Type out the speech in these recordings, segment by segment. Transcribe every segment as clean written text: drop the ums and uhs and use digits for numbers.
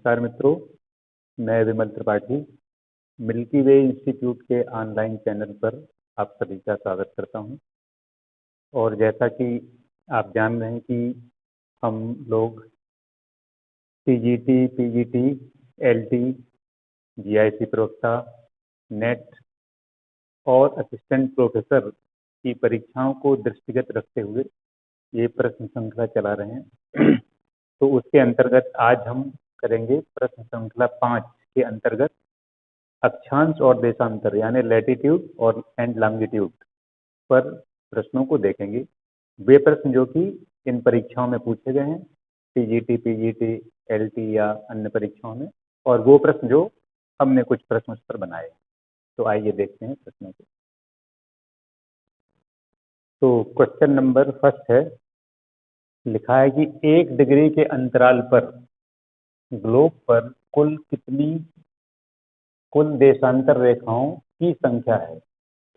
नमस्कार मित्रों, मैं विमल त्रिपाठी मिल्की वे इंस्टीट्यूट के ऑनलाइन चैनल पर आप सभी का स्वागत करता हूं। और जैसा कि आप जान रहे हैं कि हम लोग टीजीटी, पीजीटी, एलटी, जीआईसी प्रवक्ता, नेट और असिस्टेंट प्रोफेसर की परीक्षाओं को दृष्टिगत रखते हुए ये प्रश्न श्रृंखला चला रहे हैं। तो उसके अंतर्गत आज हम करेंगे प्रश्न श्रृंखला 5 के अंतर्गत अक्षांश और देशांतर यानी लैटिट्यूड और एंड लॉन्गिट्यूड पर प्रश्नों को देखेंगे। वे प्रश्न जो कि इन परीक्षाओं में पूछे गए हैं, टीजीटी, पीजीटी, एलटी या अन्य परीक्षाओं में, और वो प्रश्न जो हमने कुछ प्रश्न उस पर बनाए। तो आइए देखते हैं प्रश्नों को। तो क्वेश्चन नंबर फर्स्ट है, लिखा है कि 1 डिग्री के अंतराल पर ग्लोब पर कुल देशांतर रेखाओं की संख्या है।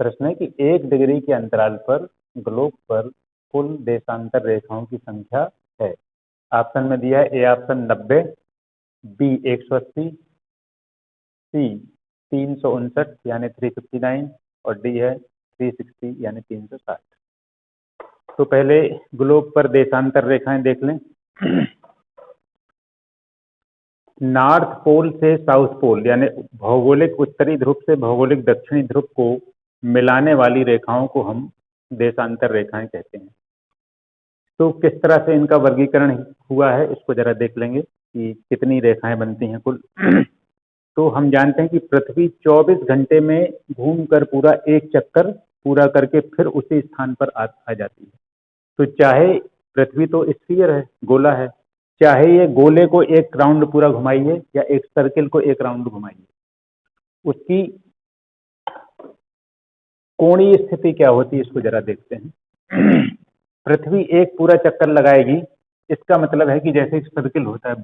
प्रश्न है कि 1 डिग्री के अंतराल पर ग्लोब पर कुल देशांतर रेखाओं की संख्या है। ऑप्शन में दिया है ए ऑप्शन 90, बी 180, सी 359 यानी 359 और डी है 360 यानी 360। तो पहले ग्लोब पर देशांतर रेखाएं देख लें। नॉर्थ पोल से साउथ पोल यानी भौगोलिक उत्तरी ध्रुव से भौगोलिक दक्षिणी ध्रुव को मिलाने वाली रेखाओं को हम देशांतर रेखाएं कहते हैं। तो किस तरह से इनका वर्गीकरण हुआ है इसको जरा देख लेंगे कि कितनी रेखाएं बनती हैं कुल। तो हम जानते हैं कि पृथ्वी 24 घंटे में घूमकर पूरा एक चक्कर पूरा करके फिर उसी स्थान पर आ जाती है। तो चाहे पृथ्वी तो स्फीयर है, गोला है, चाहे ये गोले को एक राउंड पूरा घुमाइए या एक सर्किल को एक राउंड घुमाइए, उसकी कोणीय स्थिति क्या होती है इसको जरा देखते हैं। पृथ्वी एक पूरा चक्कर लगाएगी, इसका मतलब है कि जैसे एक सर्किल होता है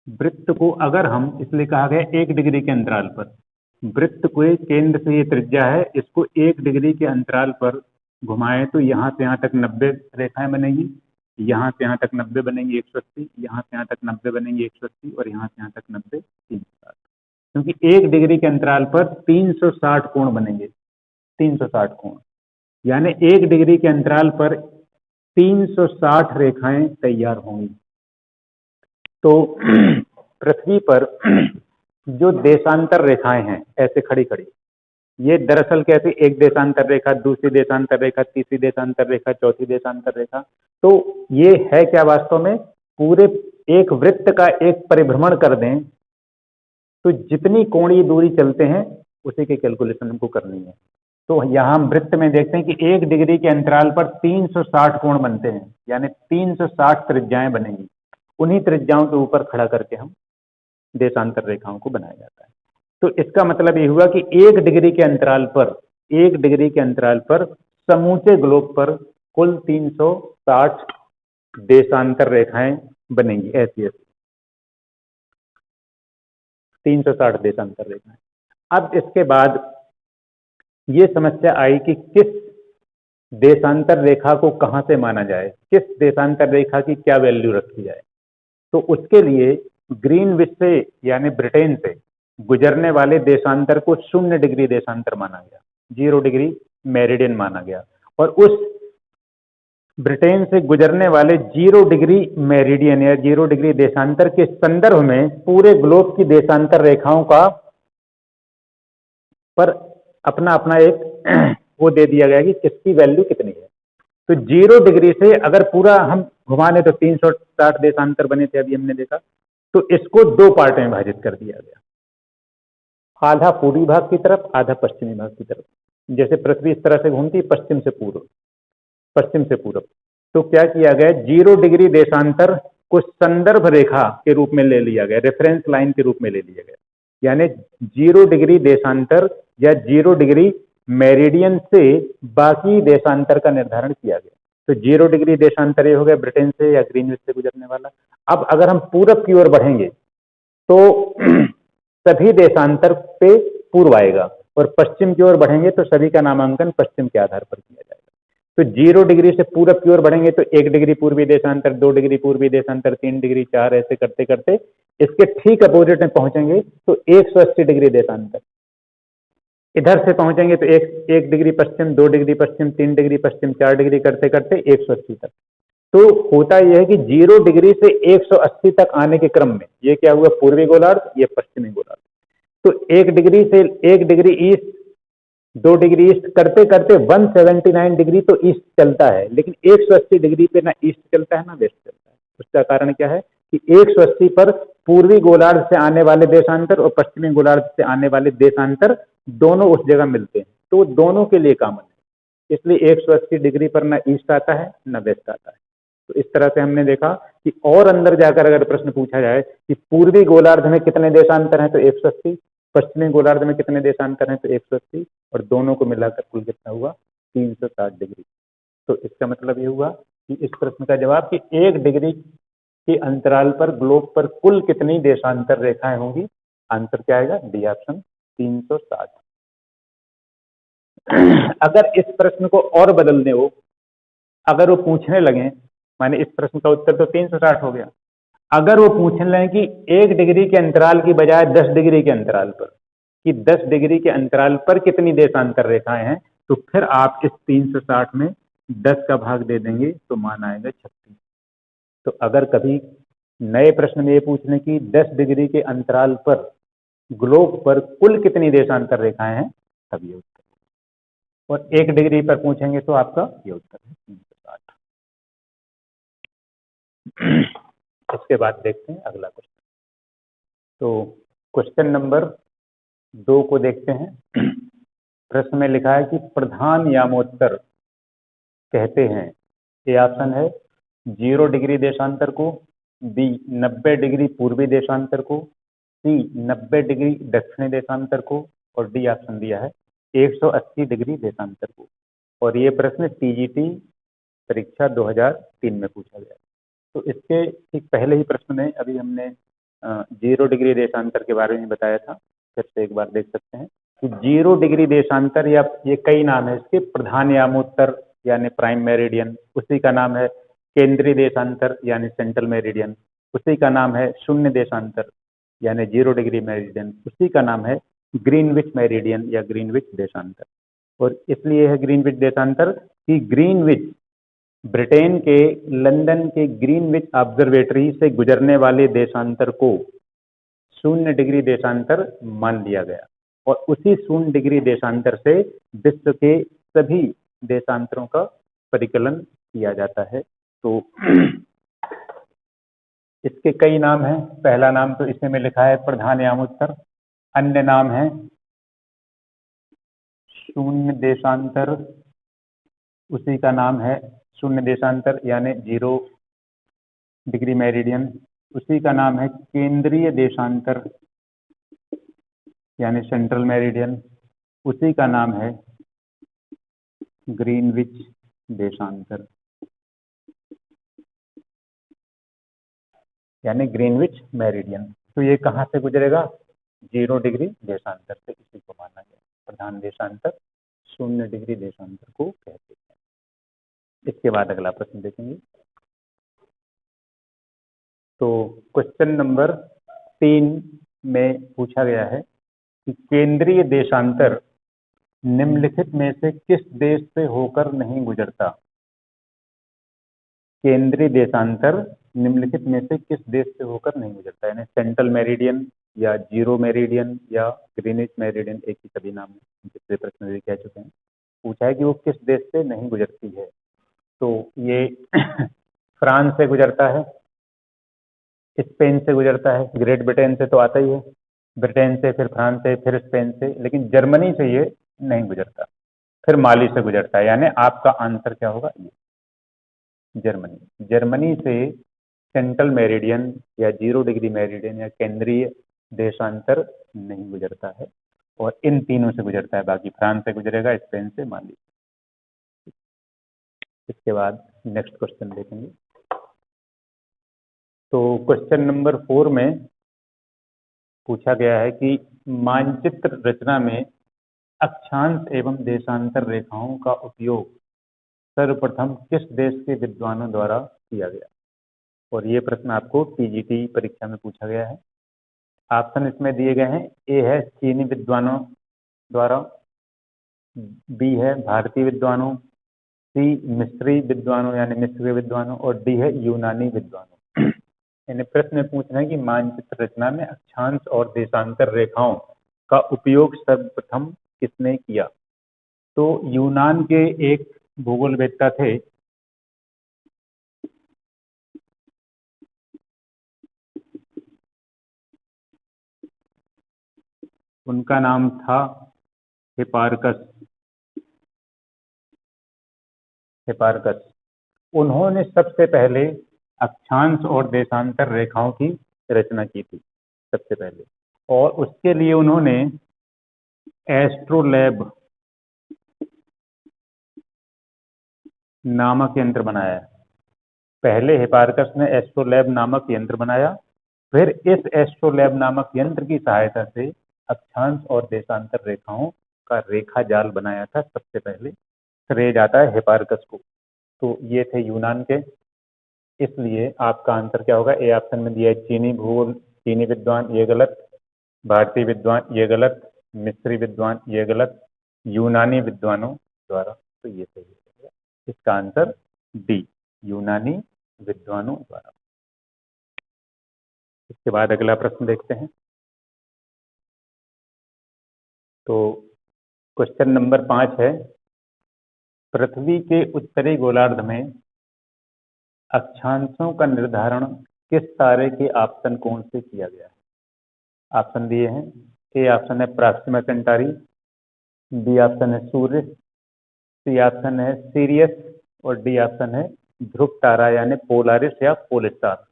वृत्त को अगर हम, इसलिए कहा गया 1 डिग्री के अंतराल पर, वृत्त को केंद्र से ये त्रिज्या है, इसको 1 डिग्री के अंतराल पर घुमाएं तो यहाँ से यहाँ तक 90 रेखाएं बनेगी, यहाँ से यहाँ तक 90 बनेंगी 180, यहाँ से यहाँ तक 90 बनेंगी 180 और यहाँ से यहाँ तक 90 360। क्योंकि 1 डिग्री के अंतराल पर 360 कोण बनेंगे, 360 कोण, यानी 1 डिग्री के अंतराल पर 360 रेखाएं तैयार होंगी। तो पृथ्वी पर जो देशांतर रेखाएं हैं ऐसे खड़ी खड़ी, ये दरअसल कैसे, एक देशांतर रेखा, दूसरी देशांतर रेखा, तीसरी देशांतर रेखा, चौथी देशांतर रेखा। तो ये है क्या, वास्तव में पूरे एक वृत्त का एक परिभ्रमण कर दें तो जितनी कोणीय दूरी चलते हैं उसी की कैलकुलेशन हमको करनी है। तो यहाँ हम वृत्त में देखते हैं कि 1 डिग्री के अंतराल पर 360 कोण बनते हैं, यानी 360 त्रिज्याएं बनेंगी। उन्हीं त्रिज्याओं के ऊपर खड़ा करके हम देशांतर रेखाओं को बनाया जाता है। तो इसका मतलब ये हुआ कि 1 डिग्री के अंतराल पर, 1 डिग्री के अंतराल पर समूचे ग्लोब पर कुल 360 देशांतर रेखाएं बनेंगी, ऐसी 360 देशांतर रेखाएं। अब इसके बाद ये समस्या आई कि किस देशांतर रेखा को कहां से माना जाए, किस देशांतर रेखा की क्या वैल्यू रखी जाए। तो उसके लिए ग्रीनविच से यानी ब्रिटेन से गुजरने वाले देशांतर को 0 डिग्री देशांतर माना गया, 0 डिग्री मेरिडियन माना गया, और उस ब्रिटेन से गुजरने वाले 0 डिग्री मेरिडियन या 0 डिग्री देशांतर के संदर्भ में पूरे ग्लोब की देशांतर रेखाओं का पर अपना अपना एक वो दे दिया गया कि किसकी वैल्यू कितनी है। तो 0 डिग्री से अगर पूरा हम घुमाने तो 360 देशांतर बने थे, अभी हमने देखा। तो इसको 2 पार्ट में विभाजित कर दिया गया, आधा पूर्वी भाग की तरफ, आधा पश्चिमी भाग की तरफ। जैसे पृथ्वी इस तरह से घूमती है पश्चिम से पूर्व, तो क्या किया गया, 0 डिग्री देशांतर को संदर्भ रेखा के रूप में ले लिया गया, रेफरेंस लाइन के रूप में ले लिया गया। यानी 0 डिग्री देशांतर या 0 डिग्री मेरिडियन से बाकी देशांतर का निर्धारण किया गया। तो 0 डिग्री देशांतर ये हो गया ब्रिटेन से या ग्रीनविच से गुजरने वाला। अब अगर हम पूरब की ओर बढ़ेंगे तो सभी देशांतर पे पूर्व आएगा, और पश्चिम की ओर बढ़ेंगे तो सभी का नामांकन पश्चिम के आधार पर किया जाएगा। तो 0 डिग्री से पूरा प्योर बढ़ेंगे तो 1 डिग्री पूर्वी देशांतर, 2 डिग्री पूर्वी देशांतर, 3 डिग्री, 4, ऐसे करते करते इसके ठीक अपोजिट में पहुंचेंगे तो 180 डिग्री देशांतर। इधर से पहुंचेंगे तो एक डिग्री पश्चिम, 2 डिग्री पश्चिम, 3 डिग्री पश्चिम, 4 डिग्री करते करते 180 तक। तो होता यह है कि 0 डिग्री से 180 तक आने के क्रम में ये क्या हुआ, पूर्वी गोलार्ध, ये पश्चिमी गोलार्ध। तो 1 डिग्री से 1 डिग्री ईस्ट, 2 डिग्री ईस्ट करते करते 179 डिग्री तो ईस्ट चलता है, लेकिन 180 डिग्री पे ना ईस्ट चलता है ना वेस्ट चलता है। उसका कारण क्या है कि 180 पर पूर्वी गोलार्ध से आने वाले देशांतर और पश्चिमी गोलार्ध से आने वाले देशांतर दोनों उस जगह मिलते हैं, तो दोनों के लिए कॉमन है। इसलिए 180 डिग्री पर ना ईस्ट आता है ना वेस्ट आता है। तो इस तरह से हमने देखा कि और अंदर जाकर अगर प्रश्न पूछा जाए कि पूर्वी गोलार्ध में कितने देशांतर हैं तो 180, पश्चिमी गोलार्ध में कितने देशांतर हैं तो 180, और दोनों को मिलाकर कुल कितना हुआ, 360 डिग्री। तो इसका मतलब ये हुआ कि इस प्रश्न का जवाब कि 1 डिग्री के अंतराल पर ग्लोब पर कुल कितनी देशांतर रेखाएं होंगी, आंसर क्या आएगा, डी ऑप्शन 360। अगर इस प्रश्न को और बदलने हो, अगर वो पूछने लगे, माने इस प्रश्न का उत्तर तो 360 हो गया, अगर वो पूछने लगे कि 1 डिग्री के अंतराल की बजाय 10 डिग्री के अंतराल पर, कि 10 डिग्री के अंतराल पर कितनी देशांतर रेखाएं हैं, तो फिर आप इस 360 में 10 का भाग दे देंगे तो मान आएगा 36। तो अगर कभी नए प्रश्न में ये पूछने की 10 डिग्री के अंतराल पर ग्लोब पर कुल कितनी देशांतर रेखाएं हैं, तब ये उत्तर, और 1 डिग्री पर पूछेंगे तो आपका ये उत्तर है 360। इसके बाद देखते हैं अगला क्वेश्चन। तो क्वेश्चन नंबर 2 को देखते हैं। प्रश्न में लिखा है कि प्रधान यामोत्तर कहते हैं, ए ऑप्शन है 0 डिग्री देशांतर को, बी 90 डिग्री पूर्वी देशांतर को, सी 90 डिग्री दक्षिणी देशांतर को, और डी ऑप्शन दिया है 180 डिग्री देशांतर को। और ये प्रश्न टीजीटी परीक्षा 2003 में पूछा गया। तो इसके ठीक पहले ही प्रश्न में अभी हमने 0 डिग्री देशांतर के बारे में बताया था, फिर से एक बार देख सकते हैं कि 0 डिग्री देशांतर, या ये कई नाम है इसके, प्रधान यामोत्तर यानी प्राइम मेरिडियन, उसी का नाम है केंद्रीय देशांतर यानी सेंट्रल मेरिडियन, उसी का नाम है शून्य देशांतर यानी 0 डिग्री मेरिडियन, उसी का नाम है ग्रीनविच मेरिडियन या ग्रीनविच देशांतर। और इसलिए है ग्रीनविच देशांतर कि ग्रीनविच ब्रिटेन के लंदन के ग्रीनविच ऑब्जर्वेटरी से गुजरने वाले देशांतर को 0 डिग्री देशांतर मान लिया गया, और उसी 0 डिग्री देशांतर से विश्व के सभी देशांतरों का परिकलन किया जाता है। तो इसके कई नाम हैं। पहला नाम तो इसमें लिखा है प्रधान यामोत्तर, अन्य नाम है शून्य देशांतर, उसी का नाम है शून्य देशांतर यानी 0 डिग्री मेरिडियन, उसी का नाम है केंद्रीय देशांतर यानी सेंट्रल मेरिडियन, उसी का नाम है ग्रीनविच देशांतर यानी ग्रीनविच मेरिडियन। तो ये कहाँ से गुजरेगा, 0 डिग्री देशांतर से, इसी को माना गया प्रधान देशांतर, 0 डिग्री देशांतर को कहते हैं। इसके बाद अगला प्रश्न देखेंगे। तो क्वेश्चन नंबर 3 में पूछा गया है कि केंद्रीय देशांतर निम्नलिखित में से किस देश से होकर नहीं गुजरता। केंद्रीय देशांतर निम्नलिखित में से किस देश से होकर नहीं गुजरता, यानी सेंट्रल मेरिडियन या 0 मेरिडियन या ग्रीनिच मेरिडियन, एक ही सभी नाम है, जिससे प्रश्न भी कह चुके हैं। पूछा है कि वो किस देश से नहीं गुजरती है, तो ये फ्रांस से गुजरता है, स्पेन से गुजरता है, ग्रेट ब्रिटेन से तो आता ही है, ब्रिटेन से, फिर फ्रांस से, फिर स्पेन से, लेकिन जर्मनी से ये नहीं गुजरता, फिर माली से गुजरता है। यानी आपका आंसर क्या होगा, ये जर्मनी। जर्मनी से सेंट्रल मेरिडियन या 0 डिग्री मेरिडियन या केंद्रीय देशांतर नहीं गुजरता है, और इन तीनों से गुजरता है, बाकी फ्रांस से गुजरेगा, स्पेन से, माली। इसके बाद नेक्स्ट क्वेश्चन देखेंगे। तो क्वेश्चन नंबर 4 में पूछा गया है कि मानचित्र रचना में अक्षांश एवं देशांतर रेखाओं का उपयोग सर्वप्रथम किस देश के विद्वानों द्वारा किया गया? और ये प्रश्न आपको पीजीटी परीक्षा में पूछा गया है। ऑप्शन इसमें दिए गए हैं। ए है चीनी विद्वानों द्वारा, बी है भारतीय विद्वानों, सी मिस्री विद्वानों यानी मिस्र के विद्वानों, और डी है यूनानी विद्वानों। यानी प्रश्न में पूछना है कि मानचित्र रचना में अक्षांश और देशांतर रेखाओं का उपयोग सर्वप्रथम किसने किया? तो यूनान के एक भूगोलवेत्ता थे, उनका नाम था हिपार्कस। हिपार्कस उन्होंने सबसे पहले अक्षांश और देशांतर रेखाओं की रचना की थी सबसे पहले, और उसके लिए उन्होंने एस्ट्रोलैब नामक यंत्र बनाया। पहले हिपार्कस ने एस्ट्रोलैब नामक यंत्र बनाया, फिर इस एस्ट्रोलैब नामक यंत्र की सहायता से अक्षांश और देशांतर रेखाओं का रेखा जाल बनाया था सबसे पहले। श्रेय जाता है हिपार्कस को। तो ये थे यूनान के। इसलिए आपका आंसर क्या होगा? ए ऑप्शन में दिया है चीनी भूगोल, चीनी विद्वान, ये गलत। भारतीय विद्वान, ये गलत। मिस्री विद्वान, ये गलत। यूनानी विद्वानों द्वारा, तो ये सही है। इसका आंसर डी, यूनानी विद्वानों द्वारा। इसके बाद अगला प्रश्न देखते हैं। तो क्वेश्चन नंबर 5 है, पृथ्वी के उत्तरी गोलार्ध में अक्षांशों का निर्धारण किस तारे के आपतन कोण से किया गया है? ऑप्शन दिए हैं। ए ऑप्शन है प्रॉक्सिमा सेंटारी, बी ऑप्शन है सूर्य, सी ऑप्शन है सीरियस, और डी ऑप्शन है ध्रुव तारा यानी पोलारिस या पोल स्टार।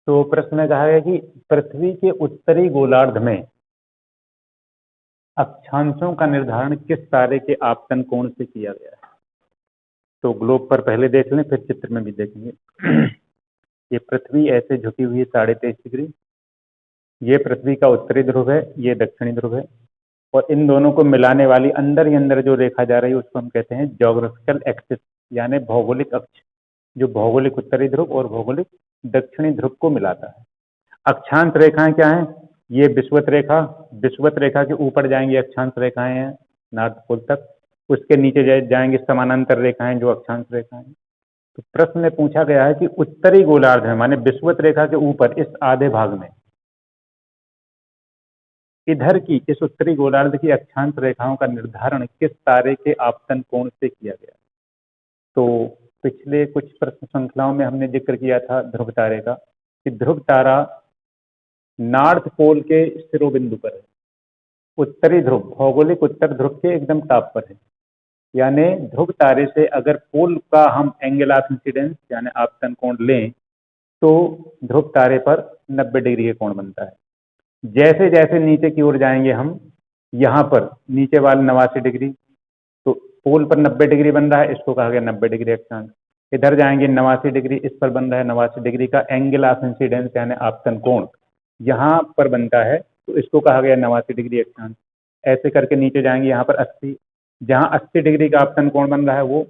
तो प्रश्न में कहा गया कि पृथ्वी के उत्तरी गोलार्ध में अक्षांशों का निर्धारण किस तारे के आपतन कोण से किया गया है? तो ग्लोब पर पहले देख लें, फिर चित्र में भी देखेंगे। ये पृथ्वी ऐसे झुकी हुई है 23.5 डिग्री। ये पृथ्वी का उत्तरी ध्रुव है, ये दक्षिणी ध्रुव है, और इन दोनों को मिलाने वाली अंदर ही अंदर जो रेखा जा रही है उसको हम कहते हैं ज्योग्राफिकल एक्सिस यानी भौगोलिक अक्ष, जो भौगोलिक उत्तरी ध्रुव और भौगोलिक दक्षिणी ध्रुव को मिलाता है। अक्षांश रेखाएं क्या हैं? ये विषुवत रेखा, विषुवत रेखा के ऊपर जाएंगी अक्षांश रेखाएं हैं नॉर्थ पोल तक, उसके नीचे जाएंगे समानांतर रेखाएं जो अक्षांश रेखाएं। तो प्रश्न में पूछा गया है कि उत्तरी गोलार्ध में माने विषुवत रेखा के ऊपर इस आधे भाग में इधर की इस उत्तरी गोलार्ध की अक्षांश रेखाओं का निर्धारण किस तारे के आपतन कोण से किया गया? तो पिछले कुछ प्रश्न श्रृंखलाओं में हमने जिक्र किया था ध्रुव तारे का, कि ध्रुव तारा नॉर्थ पोल के शिरोबिंदु पर है। उत्तरी ध्रुव भौगोलिक उत्तर ध्रुव के एकदम टॉप पर है। यानी ध्रुव तारे से अगर पोल का हम एंगल ऑफ इंसिडेंस यानी आपतन कोण लें तो ध्रुव तारे पर 90 डिग्री का कोण बनता है। जैसे जैसे नीचे की ओर जाएंगे हम, यहाँ पर नीचे वाले 89 डिग्री, तो पोल पर 90 डिग्री बन रहा है, इसको कहा गया 90 डिग्री अक्षांश। इधर जाएंगे 89 डिग्री, इस पर बन रहा है 89 डिग्री का एंगल ऑफ इंसिडेंस यानी आपतन कोण, यहाँ पर बनता है, तो इसको कहा गया 89 डिग्री अक्षांश। ऐसे करके नीचे जाएंगे यहाँ पर 80, जहाँ 80 डिग्री का आपतन कोण बन रहा है वो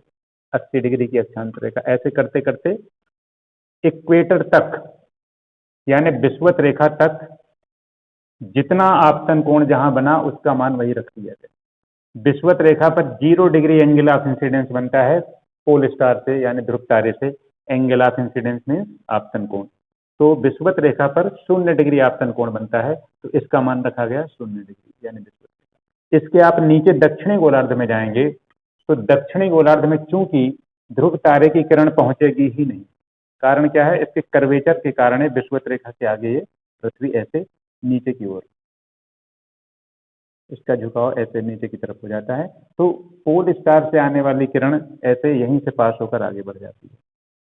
80 डिग्री की अक्षांश रेखा। ऐसे करते करते इक्वेटर तक यानी विषुवत रेखा तक जितना आपतन कोण जहां बना उसका मान वही रख दिया गया। विषुवत रेखा पर 0 डिग्री एंगल ऑफ इंसिडेंस बनता है पोल स्टार से यानी ध्रुव तारे से। एंगल ऑफ इंसिडेंस में आपतन कोण, तो विषुवत रेखा पर 0 डिग्री आपतन कोण बनता है, तो इसका मान रखा गया 0 डिग्री यानी विषुवत रेखा। इसके आप नीचे दक्षिणी गोलार्ध में जाएंगे तो दक्षिणी गोलार्ध में चूंकि ध्रुव तारे की किरण पहुंचेगी ही नहीं, कारण क्या है? इसके कर्वेचर के कारण है विषुवत रेखा के आगे ये पृथ्वी ऐसे नीचे की ओर, इसका झुकाव ऐसे नीचे की तरफ हो जाता है, तो पोल स्टार से आने वाली किरण ऐसे यहीं से पास होकर आगे बढ़ जाती है।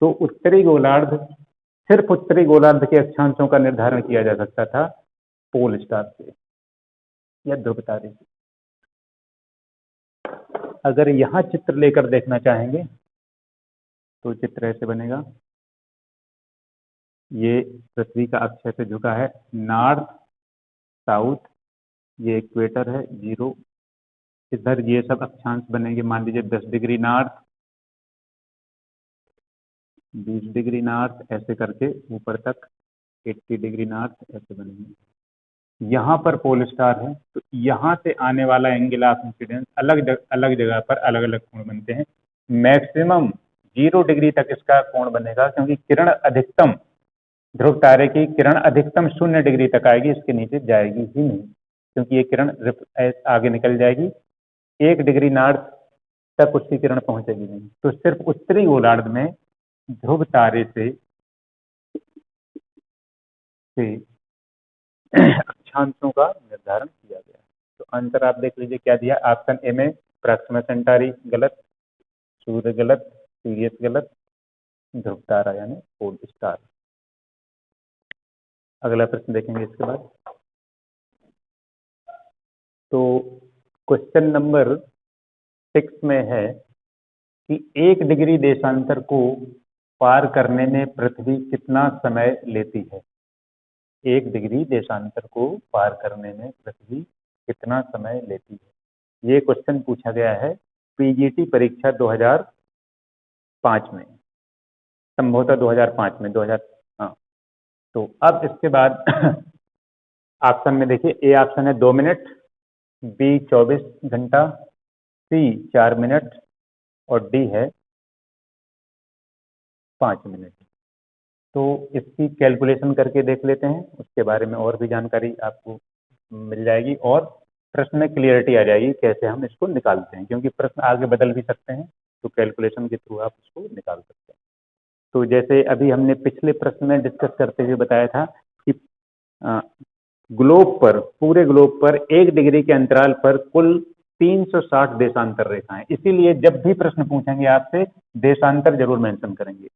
तो उत्तरी गोलार्ध, सिर्फ उत्तरी गोलार्ध के अक्षांशों का निर्धारण किया जा सकता था पोल स्टार से या ध्रुव तारे से। अगर यहाँ चित्र लेकर देखना चाहेंगे तो चित्र ऐसे बनेगा। ये पृथ्वी का अक्ष ऐसे झुका है नॉर्थ साउथ, ये इक्वेटर है 0, इधर ये सब अक्षांश बनेंगे, मान लीजिए 10 डिग्री नॉर्थ, 20 डिग्री नॉर्थ ऐसे करके ऊपर तक 80 डिग्री नॉर्थ ऐसे बनेंगे। यहाँ पर पोल स्टार है, तो यहाँ से आने वाला एंगल ऑफ इंसिडेंस अलग जगह पर अलग अलग कोण बनते हैं। मैक्सिमम 0 डिग्री तक इसका कोण बनेगा, क्योंकि किरण अधिकतम, ध्रुव तारे की किरण अधिकतम 0 डिग्री तक आएगी, इसके नीचे जाएगी ही नहीं, क्योंकि ये किरण आगे निकल जाएगी। 1 डिग्री नॉर्थ तक उसकी किरण पहुंचेगी नहीं। तो सिर्फ उत्तरी गोलार्ध में ध्रुव तारे से अक्षांशों का निर्धारण किया गया। तो आंसर आप देख लीजिए क्या दिया। ऑप्शन ए में प्रॉक्सिमा सेंटारी गलत, सूर्य गलत, सीरियस गलत, ध्रुव तारा यानी पोल स्टार। अगला प्रश्न देखेंगे इसके बाद। तो क्वेश्चन नंबर 6 में है कि 1 डिग्री देशांतर को पार करने में पृथ्वी कितना समय लेती है। 1 डिग्री देशांतर को पार करने में पृथ्वी कितना समय लेती है, ये क्वेश्चन पूछा गया है पीजीटी परीक्षा 2005 में, संभवतः 2005 में, 2000। हाँ, तो अब इसके बाद ऑप्शन में देखिए, ए ऑप्शन है 2 मिनट, बी 24 घंटा, सी 4 मिनट और डी है 5 मिनट। तो इसकी कैलकुलेशन करके देख लेते हैं, उसके बारे में और भी जानकारी आपको मिल जाएगी और प्रश्न में क्लियरिटी आ जाएगी कैसे हम इसको निकालते हैं, क्योंकि प्रश्न आगे बदल भी सकते हैं, तो कैलकुलेशन के थ्रू आप उसको निकाल सकते हैं। तो जैसे अभी हमने पिछले प्रश्न में डिस्कस करते हुए बताया था कि ग्लोब पर, पूरे ग्लोब पर 1 डिग्री के अंतराल पर कुल 360 देशांतर रेखाएं, इसीलिए जब भी प्रश्न पूछेंगे आपसे देशांतर जरूर मेंशन करेंगे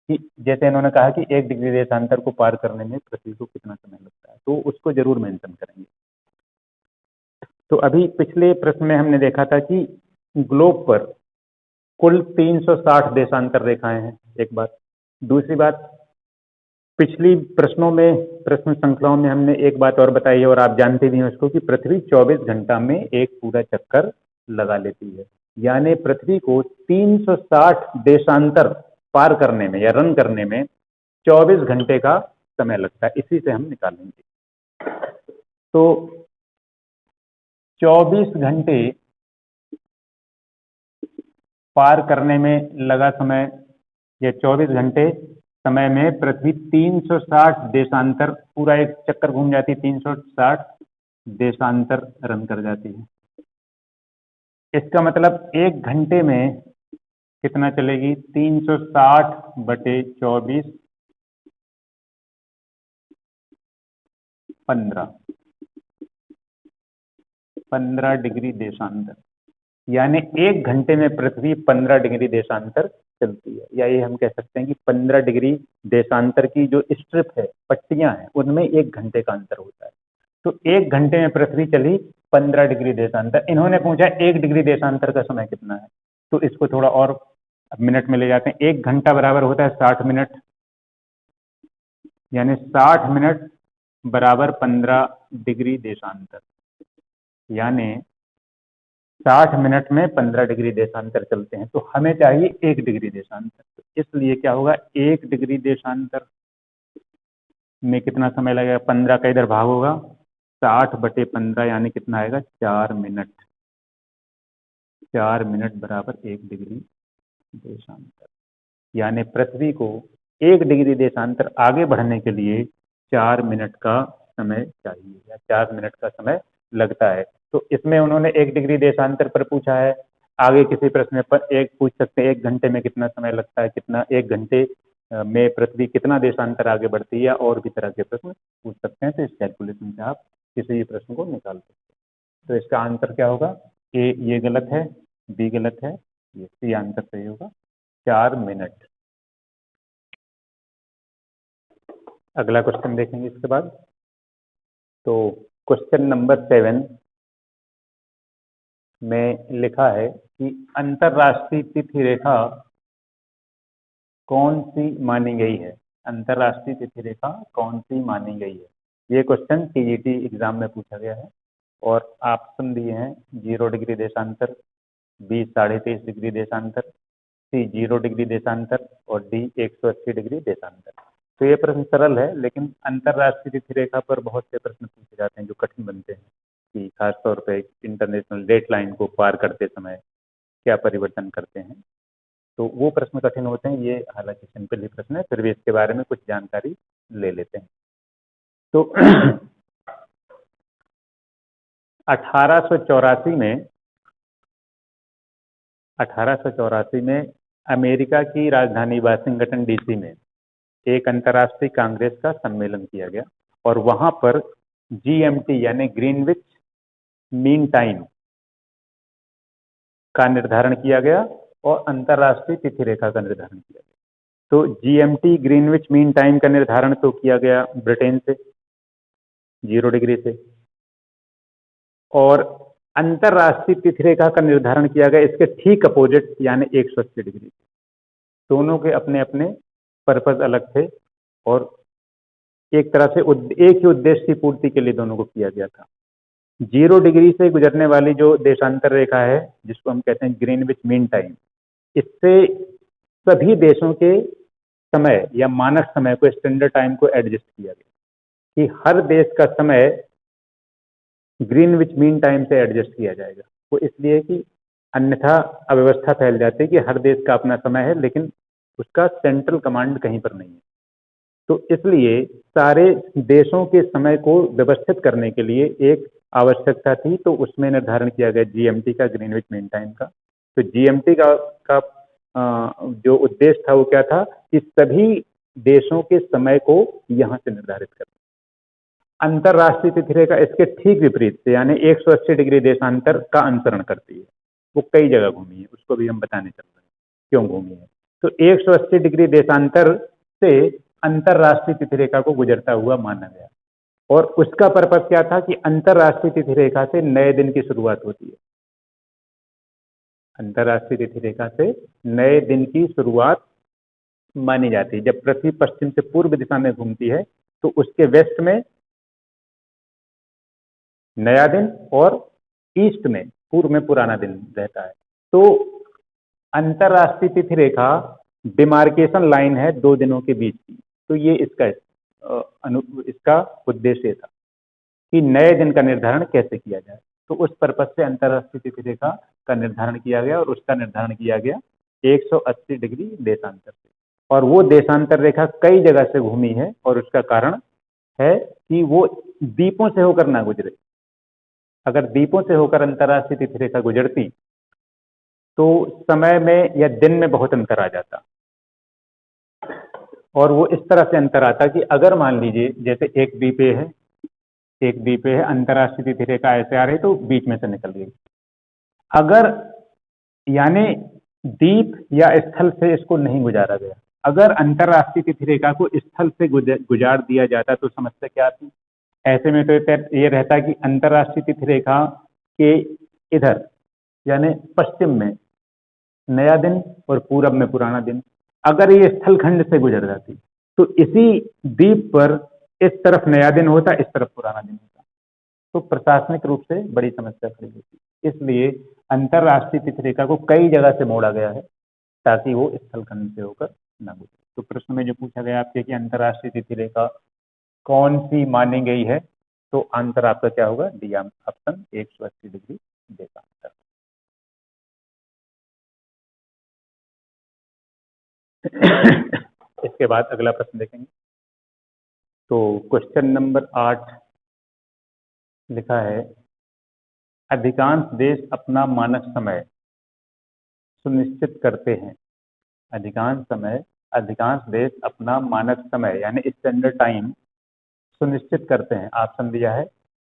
कि जैसे इन्होंने कहा कि 1 डिग्री देशांतर को पार करने में पृथ्वी को कितना समय लगता है, तो उसको जरूर मेंशन करेंगे। तो अभी पिछले प्रश्न में हमने देखा था कि ग्लोब पर कुल 360 देशांतर रेखाएं हैं, एक बात। दूसरी बात, पिछली प्रश्नों में, प्रश्न श्रृंखलाओं में हमने एक बात और बताई है और आप जानते भी हैं उसको, कि पृथ्वी 24 घंटा में एक पूरा चक्कर लगा लेती है, यानी पृथ्वी को 360 देशांतर पार करने में या रन करने में 24 घंटे का समय लगता है। इसी से हम निकालेंगे। तो 24 घंटे पार करने में लगा समय, या 24 घंटे समय में पृथ्वी 360 देशांतर, पूरा एक चक्कर घूम जाती, 360 देशांतर रन कर जाती है। इसका मतलब 1 घंटे में कितना चलेगी, 360 बटे 24, 15 डिग्री देशांतर, यानी 1 घंटे में पृथ्वी 15 डिग्री देशांतर चलती है। या ये हम कह सकते हैं कि 15 डिग्री देशांतर की जो स्ट्रिप है, पट्टियां हैं, उनमें 1 घंटे का अंतर होता है। तो 1 घंटे में पृथ्वी चली 15 डिग्री देशांतर। इन्होंने पूछा 1 डिग्री देशांतर का समय कितना है, तो इसको थोड़ा और मिनट में ले जाते हैं। 1 घंटा बराबर होता है 60 मिनट, यानी 60 मिनट बराबर 15 डिग्री देशांतर, यानी 60 मिनट में 15 डिग्री देशांतर चलते हैं। तो हमें चाहिए 1 डिग्री देशांतर, तो इसलिए क्या होगा, 1 डिग्री देशांतर में कितना समय लगेगा, 15 का इधर भाग होगा, 60 बटे 15 यानी कितना आएगा, 4 मिनट। 4 मिनट बराबर 1 डिग्री देशांतर, यानी पृथ्वी को 1 डिग्री देशांतर आगे बढ़ने के लिए 4 मिनट का समय चाहिए, या 4 मिनट का समय लगता है। तो इसमें उन्होंने 1 डिग्री देशांतर पर पूछा है। आगे किसी प्रश्न पर एक पूछ सकते हैं 1 घंटे में कितना समय लगता है, कितना 1 घंटे में पृथ्वी कितना देशांतर आगे बढ़ती है, या और भी तरह के प्रश्न पूछ सकते हैं। तो इस कैलकुलेशन से आप किसी भी प्रश्न को निकाल सकते हैं। तो इसका आंसर क्या होगा, ए ये गलत है, बी गलत है, ये सी आंसर सही होगा, 4 मिनट। अगला क्वेश्चन देखेंगे इसके बाद। तो क्वेश्चन नंबर 7 में लिखा है कि अंतरराष्ट्रीय तिथि रेखा कौन सी मानी गई है। अंतरराष्ट्रीय तिथि रेखा कौन सी मानी गई है, ये क्वेश्चन टीजीटी एग्जाम में पूछा गया है और ऑप्शन दिए हैं 0 डिग्री देशांतर, बी 23.5 डिग्री देशांतर, सी 0 डिग्री देशांतर और डी 180 डिग्री देशांतर। तो ये प्रश्न सरल है, लेकिन अंतरराष्ट्रीय तिथि रेखा पर बहुत से प्रश्न पूछे जाते हैं जो कठिन बनते हैं कि खासतौर पर इंटरनेशनल डेट लाइन को पार करते समय क्या परिवर्तन करते हैं। तो वो प्रश्न कठिन होते हैं। ये हालांकि सिंपल ही प्रश्न है, फिर भी इसके बारे में कुछ जानकारी ले लेते हैं। तो 1884 में अमेरिका की राजधानी वाशिंगटन डीसी में एक अंतर्राष्ट्रीय कांग्रेस का सम्मेलन किया गया और वहां पर जीएमटी यानी ग्रीनविच मीन टाइम का निर्धारण किया गया और अंतर्राष्ट्रीय तिथि रेखा का निर्धारण किया गया। तो जीएमटी ग्रीनविच मीन टाइम का निर्धारण तो किया गया ब्रिटेन से 0 डिग्री से, और अंतरराष्ट्रीय तिथि रेखा का निर्धारण किया गया इसके ठीक अपोजिट यानी 180 डिग्री। दोनों के अपने अपने पर्पज अलग थे और एक तरह से एक ही उद्देश्य की पूर्ति के लिए दोनों को किया गया था। 0 डिग्री से गुजरने वाली जो देशांतर रेखा है जिसको हम कहते हैं ग्रीनविच मीन टाइम, इससे सभी देशों के समय या मानक समय को, स्टैंडर्ड टाइम को एडजस्ट किया गया कि हर देश का समय ग्रीनविच मीन टाइम से एडजस्ट किया जाएगा। वो इसलिए कि अन्यथा अव्यवस्था फैल जाती है कि हर देश का अपना समय है लेकिन उसका सेंट्रल कमांड कहीं पर नहीं है। तो इसलिए सारे देशों के समय को व्यवस्थित करने के लिए एक आवश्यकता थी, तो उसमें निर्धारण किया गया जीएमटी का, ग्रीनविच मीन टाइम का। तो जीएमटी का जो उद्देश्य था वो क्या था कि सभी देशों के समय को यहां से निर्धारित करना। अंतरराष्ट्रीय तिथि रेखा इसके ठीक विपरीत से यानी 180 डिग्री देशांतर का अनुसरण करती है। वो कई जगह घूमी है, उसको भी हम बताने चल रहे हैं क्यों घूमी है। तो 180 डिग्री देशांतर से अंतरराष्ट्रीय तिथि रेखा को गुजरता हुआ माना गया और उसका पर्पज क्या था कि अंतरराष्ट्रीय तिथि रेखा से नए दिन की शुरुआत होती है। अंतरराष्ट्रीय तिथि रेखा से नए दिन की शुरुआत मानी जाती है। जब पृथ्वी पश्चिम से पूर्व दिशा में घूमती है तो उसके वेस्ट में नया दिन और ईस्ट में, पूर्व में पुराना दिन रहता है। तो अंतरराष्ट्रीय तिथि रेखा डिमार्केशन लाइन है दो दिनों के बीच की। तो ये इसका उद्देश्य था कि नए दिन का निर्धारण कैसे किया जाए। तो उस पर्पज से अंतरराष्ट्रीय तिथि रेखा का निर्धारण किया गया और उसका निर्धारण किया गया 180 डिग्री देशांतर से। और वो देशांतर रेखा कई जगह से घूमी है और उसका कारण है कि वो द्वीपों से होकर ना गुजरे। अगर द्वीपों से होकर अंतरराष्ट्रीय तिथि रेखा गुजरती तो समय में या दिन में बहुत अंतर आ जाता। और वो इस तरह से अंतर आता कि अगर मान लीजिए जैसे एक द्वीप है, अंतरराष्ट्रीय तिथि रेखा ऐसे आ रही तो बीच में से निकल गई। अगर यानी द्वीप या स्थल से इसको नहीं गुजारा गया, अगर अंतरराष्ट्रीय तिथि रेखा को स्थल से गुजार दिया जाता तो समस्या क्या आती। ऐसे में तो ये रहता कि अंतरराष्ट्रीय तिथि रेखा के इधर यानी पश्चिम में नया दिन और पूरब में पुराना दिन, अगर ये स्थल खंड से गुजर जाती तो इसी द्वीप पर इस तरफ नया दिन होता, इस तरफ पुराना दिन होता, तो प्रशासनिक रूप से बड़ी समस्या खड़ी होती। इसलिए अंतरराष्ट्रीय तिथि रेखा को कई जगह से मोड़ा गया है ताकि वो स्थल खंड से होकर न गुजरे। तो प्रश्न में जो पूछा गया आपसे कि अंतरराष्ट्रीय तिथि रेखा कौन सी मानी गई है, तो आंसर आपका क्या होगा, डी ऑप्शन 180 डिग्री देशांतर। इसके बाद अगला प्रश्न देखेंगे। तो क्वेश्चन नंबर 8 लिखा है, अधिकांश देश अपना मानक समय सुनिश्चित करते हैं। अधिकांश देश अपना मानक समय यानी स्टैंडर्ड टाइम सुनिश्चित करते हैं। ऑप्शन दिया है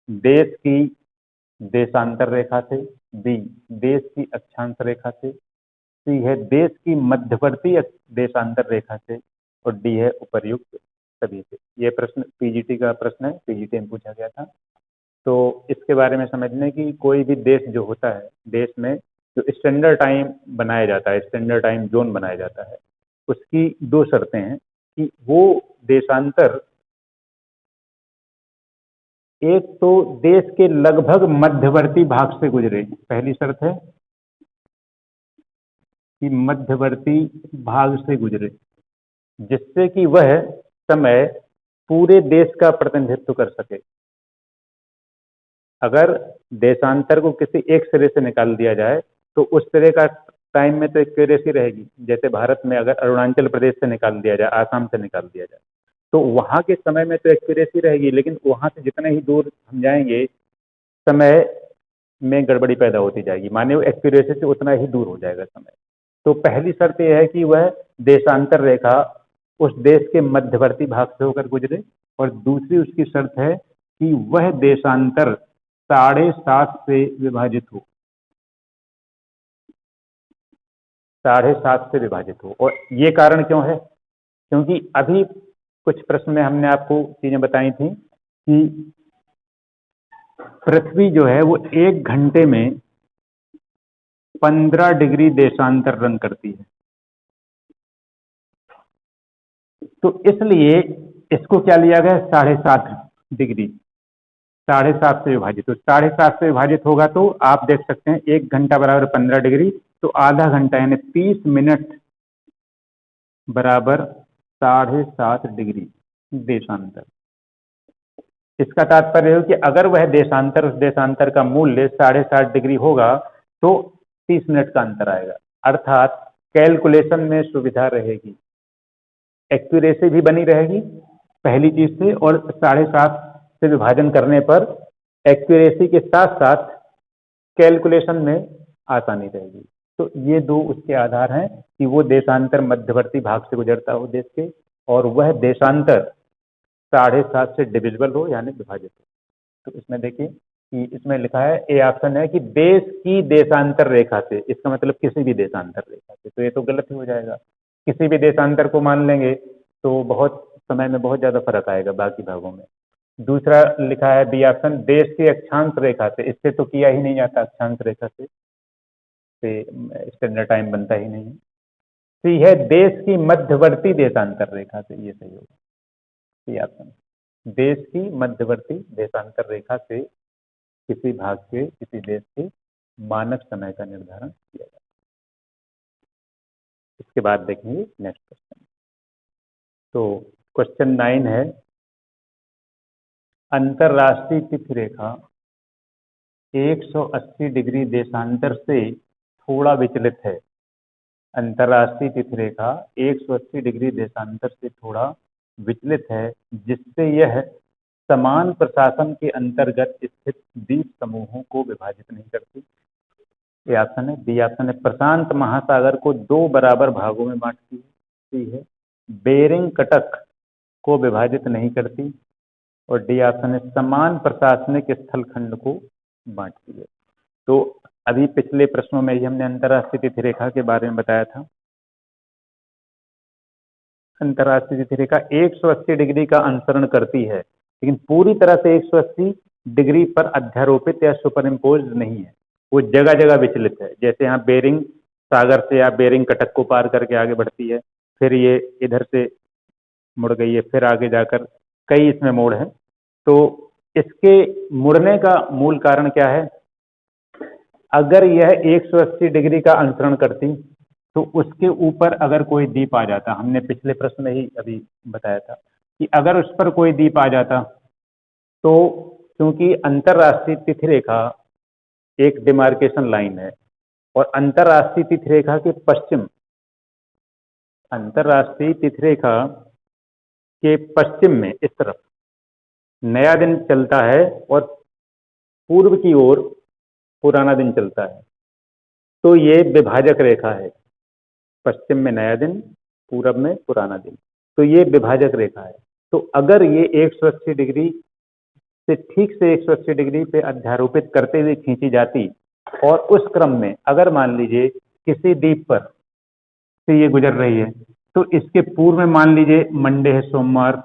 देश की देशांतर रेखा से, बी देश की अक्षांश रेखा से, सी है देश की मध्यवर्ती देशांतर रेखा से, और डी है उपर्युक्त सभी से। ये प्रश्न पीजीटी का प्रश्न है, पीजीटी में पूछा गया था। तो इसके बारे में समझने की, कोई भी देश जो होता है, देश में जो स्टैंडर्ड टाइम बनाया जाता है, स्टैंडर्ड टाइम जोन बनाया जाता है, उसकी दो शर्तें हैं कि वो देशांतर एक तो देश के लगभग मध्यवर्ती भाग से गुजरे, पहली शर्त है कि मध्यवर्ती भाग से गुजरे, जिससे कि वह समय पूरे देश का प्रतिनिधित्व कर सके। अगर देशांतर को किसी एक सिरे से निकाल दिया जाए तो उस सिरे का टाइम में तो एक्यूरेसी रहेगी। जैसे भारत में अगर अरुणाचल प्रदेश से निकाल दिया जाए, आसाम से निकाल दिया जाए, तो वहां के समय में तो एक्यूरेसी रहेगी, लेकिन वहां से जितने ही दूर हम जाएंगे समय में गड़बड़ी पैदा होती जाएगी, माने वो एक्यूरेसी से उतना ही दूर हो जाएगा समय। तो पहली शर्त यह है कि वह देशांतर रेखा उस देश के मध्यवर्ती भाग से होकर गुजरे, और दूसरी उसकी शर्त है कि वह देशांतर 7.5 से विभाजित हो, 7.5 से विभाजित हो। और ये कारण क्यों है? क्योंकि अभी कुछ प्रश्न में हमने आपको चीजें बताई थी कि पृथ्वी जो है वो 1 घंटे में 15 डिग्री देशांतर रन करती है। तो इसलिए इसको क्या लिया गया? 7.5 डिग्री, 7.5 से विभाजित। तो 7.5 से विभाजित होगा तो आप देख सकते हैं 1 घंटा बराबर 15 डिग्री, तो आधा घंटा यानी 30 मिनट बराबर 7.5 डिग्री देशांतर। इसका तात्पर्य है कि अगर वह देशांतर, उस देशांतर का मूल्य 7.5 डिग्री होगा तो 30 मिनट का अंतर आएगा, अर्थात कैलकुलेशन में सुविधा रहेगी, एक्यूरेसी भी बनी रहेगी पहली चीज से, और 7.5 से विभाजन करने पर एक्यूरेसी के साथ साथ कैलकुलेशन में आसानी रहेगी। तो ये दो उसके आधार हैं कि वो देशांतर मध्यवर्ती भाग से गुजरता हो देश के, और वह देशांतर 7.5 से डिविजिबल हो यानी विभाजित हो। तो इसमें देखिए कि इसमें लिखा है, ए ऑप्शन है कि देश की देशांतर रेखा से, इसका मतलब किसी भी देशांतर रेखा से, तो ये तो गलत ही हो जाएगा। किसी भी देशांतर को मान लेंगे तो बहुत समय में बहुत ज्यादा फर्क आएगा बाकी भागों में। दूसरा लिखा है बी ऑप्शन, देश की अक्षांश रेखा से, इससे तो किया ही नहीं जाता, अक्षांश रेखा से स्टैंडर्ड टाइम बनता ही नहीं है। सी है देश की मध्यवर्ती देशांतर रेखा से, ये सही होगा सी ऑप्शन, देश की मध्यवर्ती देशांतर रेखा से किसी भाग के, किसी देश के मानक समय का निर्धारण किया जाता है। इसके बाद देखेंगे नेक्स्ट क्वेश्चन। तो क्वेश्चन 9 है, अंतरराष्ट्रीय तिथि रेखा 180 डिग्री देशांतर से थोड़ा विचलित है। अंतरराष्ट्रीय तिथि रेखा 180 डिग्री देशांतर से थोड़ा विचलित है, जिससे यह समान प्रशासन के अंतर्गत स्थित द्वीप समूहों को विभाजित नहीं करती। ये ऑप्शन है। बी ऑप्शन है, प्रशांत महासागर को 2 बराबर भागों में बांटती है। सी है, बेरिंग कटक को विभाजित नहीं करती। और डी ऑप्शन है, समान प्रशासनिक स्थलखंड को बांटती है। तो अभी पिछले प्रश्नों में ही हमने अंतरराष्ट्रीय तिथि रेखा के बारे में बताया था। अंतरराष्ट्रीय तिथि रेखा 180 डिग्री का अनुसरण करती है, लेकिन पूरी तरह से 180 डिग्री पर अध्यारोपित या सुपर इम्पोज नहीं है, वो जगह जगह विचलित है। जैसे यहाँ बेरिंग सागर से या बेरिंग कटक को पार करके आगे बढ़ती है, फिर ये इधर से मुड़ गई है, फिर आगे जाकर कई इसमें मोड़ है। तो इसके मुड़ने का मूल कारण क्या है? अगर यह 180 डिग्री का अनुसरण करती तो उसके ऊपर अगर कोई द्वीप आ जाता, हमने पिछले प्रश्न में ही अभी बताया था कि अगर उस पर कोई द्वीप आ जाता तो, क्योंकि अंतरराष्ट्रीय तिथि रेखा एक डिमार्केशन लाइन है, और अंतरराष्ट्रीय तिथि रेखा के पश्चिम, अंतरराष्ट्रीय तिथि रेखा के पश्चिम में इस तरफ नया दिन चलता है और पूर्व की ओर पुराना दिन चलता है। तो ये विभाजक रेखा है, पश्चिम में नया दिन, पूरब में पुराना दिन, तो ये विभाजक रेखा है। तो अगर ये 180 डिग्री से ठीक से 180 डिग्री पे अध्यारोपित करते हुए खींची जाती, और उस क्रम में अगर मान लीजिए किसी द्वीप पर से ये गुजर रही है, तो इसके पूर्व में मान लीजिए मंडे है, सोमवार,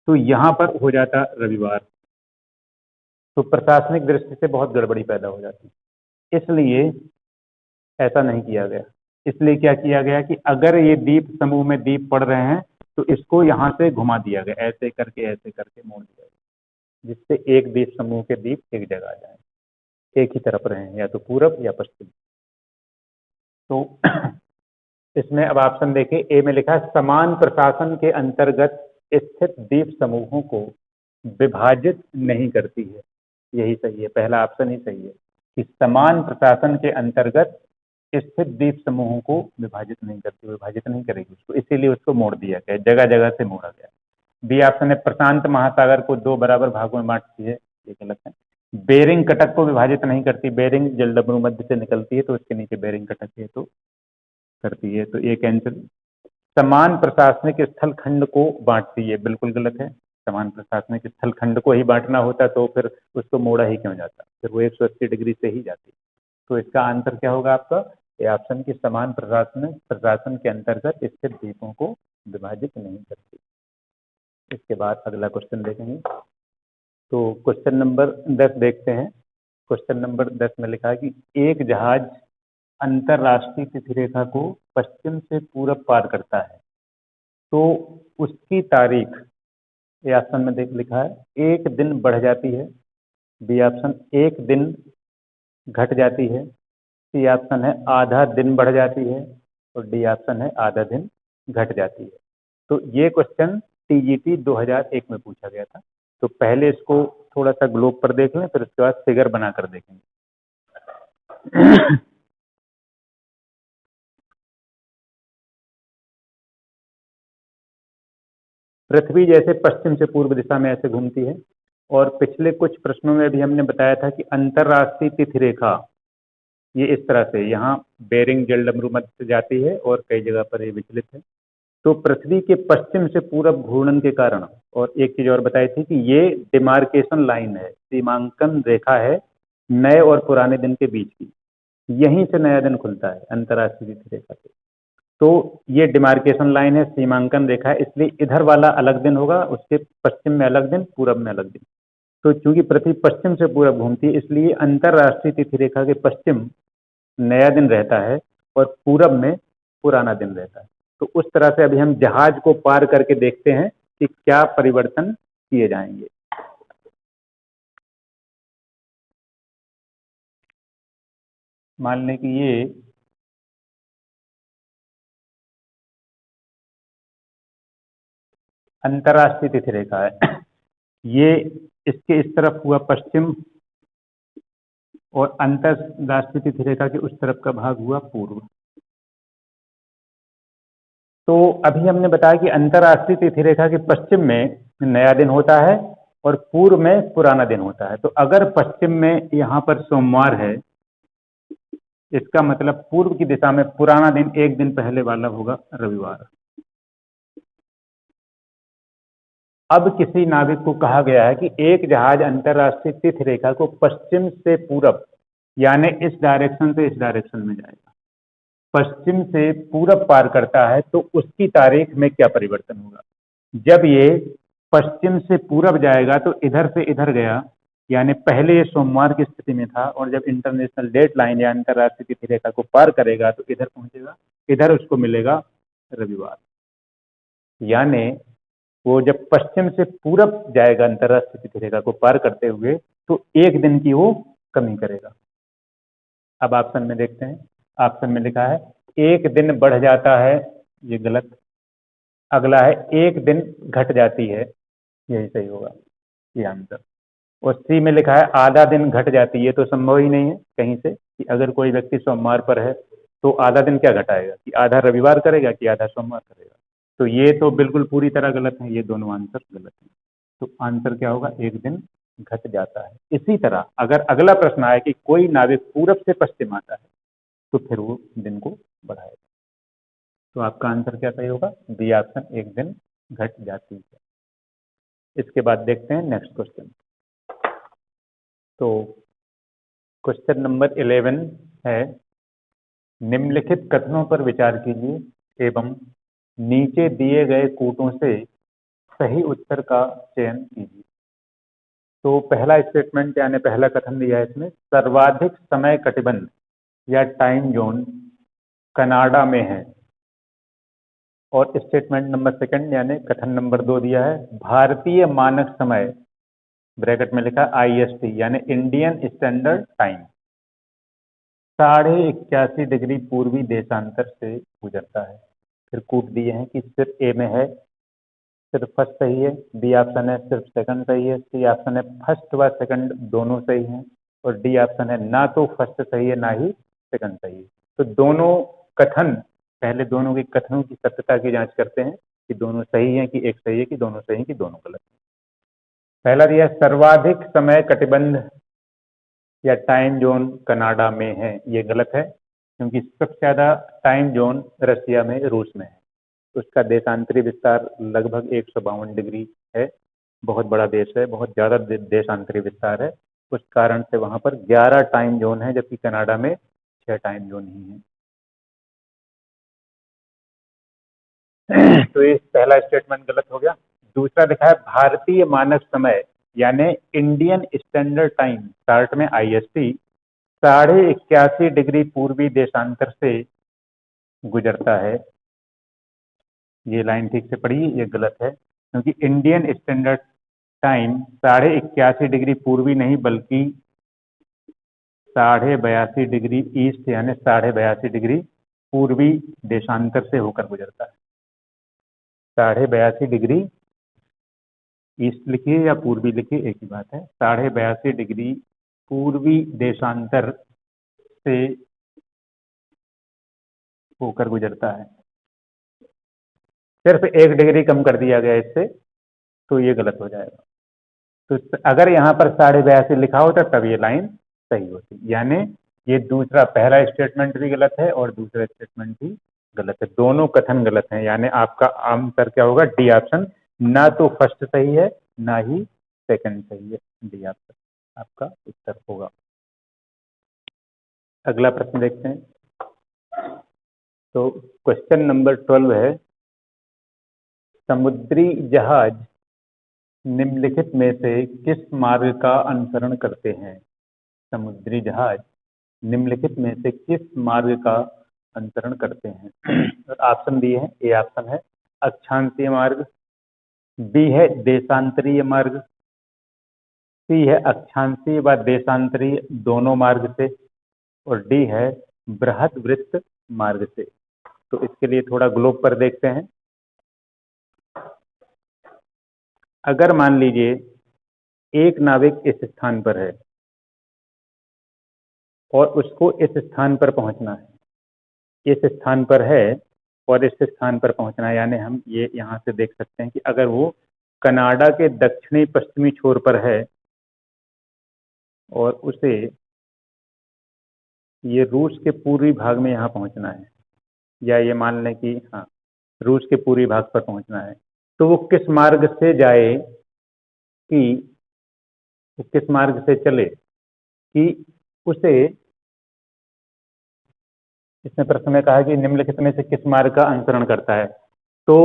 तो यहां पर हो जाता रविवार, तो प्रशासनिक दृष्टि से बहुत गड़बड़ी पैदा हो जाती। इसलिए ऐसा नहीं किया गया। इसलिए क्या किया गया कि अगर ये द्वीप समूह में द्वीप पड़ रहे हैं तो इसको यहां से घुमा दिया गया, ऐसे करके मोड़ दिया गया, जिससे एक द्वीप समूह के द्वीप एक जगह आ जाए, एक ही तरफ रहे, या तो पूरब या पश्चिम। तो इसमें अब ऑप्शन देखिए, ए में लिखा है समान प्रशासन के अंतर्गत स्थित द्वीप समूहों को विभाजित नहीं करती है। यही सही है, पहला ऑप्शन ही सही है कि समान प्रशासन के अंतर्गत स्थित द्वीप समूहों को विभाजित नहीं करती, विभाजित नहीं करेगी उसको, इसीलिए उसको मोड़ दिया गया, जगह जगह से मोड़ा गया। बी ऑप्शन है प्रशांत महासागर को 2 बराबर भागों में बांटती है, ये गलत है। बेरिंग कटक को विभाजित नहीं करती, बेरिंग जलडमरू मध्य से निकलती है तो उसके नीचे बेरिंग कटक है तो करती है, तो ये कैंसिल। समान प्रशासनिक स्थल खंड को बांटती है, बिल्कुल गलत है। समान प्रशासनिक स्थल खंड को ही बांटना होता तो फिर उसको मोड़ा ही क्यों जाता, फिर वो 180 डिग्री से ही जाती। तो इसका आंसर क्या होगा आपका, ये ऑप्शन की समान प्रशासन के अंतर्गत स्थित द्वीपों को विभाजित नहीं करती। इसके बाद अगला क्वेश्चन देखेंगे। तो क्वेश्चन नंबर 10 देखते हैं। क्वेश्चन नंबर 10 में लिखा है कि एक जहाज अंतरराष्ट्रीय तिथि रेखा को पश्चिम से पूरब पार करता है, तो उसकी तारीख, ये ऑप्शन में देख लिखा है 1 दिन बढ़ जाती है, बी ऑप्शन 1 दिन घट जाती है, सी ऑप्शन है आधा दिन बढ़ जाती है, और डी ऑप्शन है आधा दिन घट जाती है। तो ये क्वेश्चन टीजीटी 2001 में पूछा गया था। तो पहले इसको थोड़ा सा ग्लोब पर देख लें, फिर उसके बाद फिगर बनाकर देखेंगे। पृथ्वी जैसे पश्चिम से पूर्व दिशा में ऐसे घूमती है, और पिछले कुछ प्रश्नों में भी हमने बताया था कि अंतरराष्ट्रीय तिथि रेखा ये इस तरह से यहाँ बेरिंग जलडमरू मध्य से जाती है और कई जगह पर ये विचलित है। तो पृथ्वी के पश्चिम से पूरब घूर्णन के कारण, और एक चीज और बताई थी कि ये डिमार्केशन लाइन है, सीमांकन रेखा है नए और पुराने दिन के बीच की, यहीं से नया दिन खुलता है अंतरराष्ट्रीय तिथि रेखा से। तो ये डिमार्केशन लाइन है, सीमांकन रेखा है, इसलिए इधर वाला अलग दिन होगा, उसके पश्चिम में अलग दिन, पूरब में अलग दिन। तो चूंकि पृथ्वी पश्चिम से पूरब घूमती है, इसलिए अंतरराष्ट्रीय तिथि रेखा के पश्चिम नया दिन रहता है और पूरब में पुराना दिन रहता है। तो उस तरह से अभी हम जहाज को पार करके देखते हैं कि क्या परिवर्तन किए जाएंगे। मान लें कि ये अंतरराष्ट्रीय तिथि रेखा है, ये इसके इस तरफ हुआ पश्चिम, और अंतरराष्ट्रीय तिथि रेखा के उस तरफ का भाग हुआ पूर्व। तो अभी हमने बताया कि अंतरराष्ट्रीय तिथि रेखा के पश्चिम में नया दिन होता है और पूर्व में पुराना दिन होता है। तो अगर पश्चिम में यहाँ पर सोमवार है, इसका मतलब पूर्व की दिशा में पुराना दिन 1 दिन पहले वाला होगा रविवार। अब किसी नाविक को कहा गया है कि एक जहाज अंतरराष्ट्रीय तिथि रेखा को पश्चिम से पूरब, यानी इस डायरेक्शन से इस डायरेक्शन में जाएगा, पश्चिम से पूरब पार करता है, तो उसकी तारीख में क्या परिवर्तन होगा। जब ये पश्चिम से पूरब जाएगा तो इधर से इधर गया, यानी पहले ये सोमवार की स्थिति में था, और जब इंटरनेशनल डेट लाइन या अंतरराष्ट्रीय तिथि रेखा को पार करेगा तो इधर पहुंचेगा, इधर उसको मिलेगा रविवार। यानी वो जब पश्चिम से पूरब जाएगा अंतरराष्ट्रीय तिथि रेखा को पार करते हुए, तो 1 दिन की वो कमी करेगा। अब ऑप्शन में देखते हैं। ऑप्शन में लिखा है 1 दिन बढ़ जाता है, ये गलत। अगला है 1 दिन घट जाती है, यही सही होगा, ये आंसर। और सी में लिखा है आधा दिन घट जाती है, ये तो संभव ही नहीं है कहीं से कि अगर कोई व्यक्ति सोमवार पर है तो आधा दिन क्या घटाएगा, कि आधा रविवार करेगा कि आधा सोमवार करेगा। तो ये तो बिल्कुल पूरी तरह गलत है, ये दोनों आंसर गलत हैं। तो आंसर क्या होगा, 1 दिन घट जाता है। इसी तरह अगर अगला प्रश्न आए कि कोई नाविक पूरब से पश्चिम आता है तो फिर वो दिन को बढ़ाएगा। तो आपका आंसर क्या सही होगा, बी ऑप्शन, 1 दिन घट जाती है। इसके बाद देखते हैं नेक्स्ट क्वेश्चन। तो क्वेश्चन नंबर 11 है, निम्नलिखित कथनों पर विचार कीजिए एवं नीचे दिए गए कूटों से सही उत्तर का चयन कीजिए। तो पहला स्टेटमेंट यानी पहला कथन दिया है इसमें, सर्वाधिक समय कटिबंध या टाइम जोन कनाडा में है। और स्टेटमेंट नंबर 2 यानी कथन नंबर 2 दिया है, भारतीय मानक समय ब्रैकेट में लिखा IST यानी इंडियन स्टैंडर्ड टाइम, 81.5 डिग्री पूर्वी देशांतर से गुजरता है। फिर कूट दिए हैं कि सिर्फ ए में है, सिर्फ फर्स्ट सही है, बी ऑप्शन है सिर्फ सेकंड सही है, सी ऑप्शन है फर्स्ट व सेकंड दोनों सही हैं, और डी ऑप्शन है ना तो फर्स्ट सही है ना ही सेकंड सही है। तो दोनों कथन, पहले दोनों के कथनों की सत्यता की जांच करते हैं कि दोनों सही हैं कि एक सही है कि दोनों सही हैं कि दोनों गलत है। पहला दिया सर्वाधिक समय कटिबंध या टाइम जोन कनाडा में है, ये गलत है क्योंकि सबसे ज्यादा टाइम जोन रसिया में, रूस में है। उसका देशांतरी विस्तार लगभग 152 डिग्री है, बहुत बड़ा देश है, बहुत ज्यादा देशांतरी विस्तार है। उस कारण से वहां पर 11 टाइम जोन है, जबकि कनाडा में 6 टाइम जोन ही है। तो ये पहला स्टेटमेंट गलत हो गया। दूसरा लिखा है भारतीय मानक समय यानी इंडियन स्टैंडर्ड टाइम, चार्ट में IST 81.5 डिग्री पूर्वी देशांतर से गुजरता है। ये लाइन ठीक से पढ़िए, ये गलत है क्योंकि इंडियन स्टैंडर्ड टाइम 81.5 डिग्री पूर्वी नहीं बल्कि 82.5 डिग्री ईस्ट यानी 82.5 डिग्री पूर्वी देशांतर से होकर गुजरता है। 82.5 डिग्री ईस्ट लिखिए या पूर्वी लिखिए, एक ही बात है। 82.5 डिग्री पूर्वी देशांतर से होकर गुजरता है। सिर्फ 1 डिग्री कम कर दिया गया इससे, तो ये गलत हो जाएगा। तो अगर यहाँ पर 82.5 लिखा होता तब ये लाइन सही होती, यानी ये दूसरा, पहला स्टेटमेंट भी गलत है और दूसरा स्टेटमेंट भी गलत है, दोनों कथन गलत हैं। यानी आपका आंसर क्या होगा? डी ऑप्शन, ना तो फर्स्ट सही है ना ही सेकंड सही है, डी ऑप्शन आपका उत्तर होगा। अगला प्रश्न देखते हैं। तो क्वेश्चन नंबर 12 है, समुद्री जहाज निम्नलिखित में से किस मार्ग का अनुसरण करते हैं? समुद्री जहाज निम्नलिखित में से किस मार्ग का अनुसरण करते हैं? ऑप्शन दिए हैं, ए ऑप्शन है अक्षांशीय मार्ग, बी है देशांतरीय मार्ग, सी है अक्षांशीय व देशांतरीय दोनों मार्ग से, और डी है बृहद वृत्त मार्ग से। तो इसके लिए थोड़ा ग्लोब पर देखते हैं। अगर मान लीजिए एक नाविक इस स्थान पर है और उसको इस स्थान पर पहुंचना है, इस स्थान पर है और इस स्थान पर पहुंचना है, यानी हम ये यहां से देख सकते हैं कि अगर वो कनाडा के दक्षिणी पश्चिमी छोर पर है और उसे ये रूस के पूर्वी भाग में यहाँ पहुंचना है, या ये मान लें कि हाँ रूस के पूर्वी भाग पर पहुंचना है, तो वो किस मार्ग से जाए, कि वो किस मार्ग से चले कि उसे, इसने प्रश्न में कहा कि निम्नलिखित में से किस मार्ग का अनुसरण करता है, तो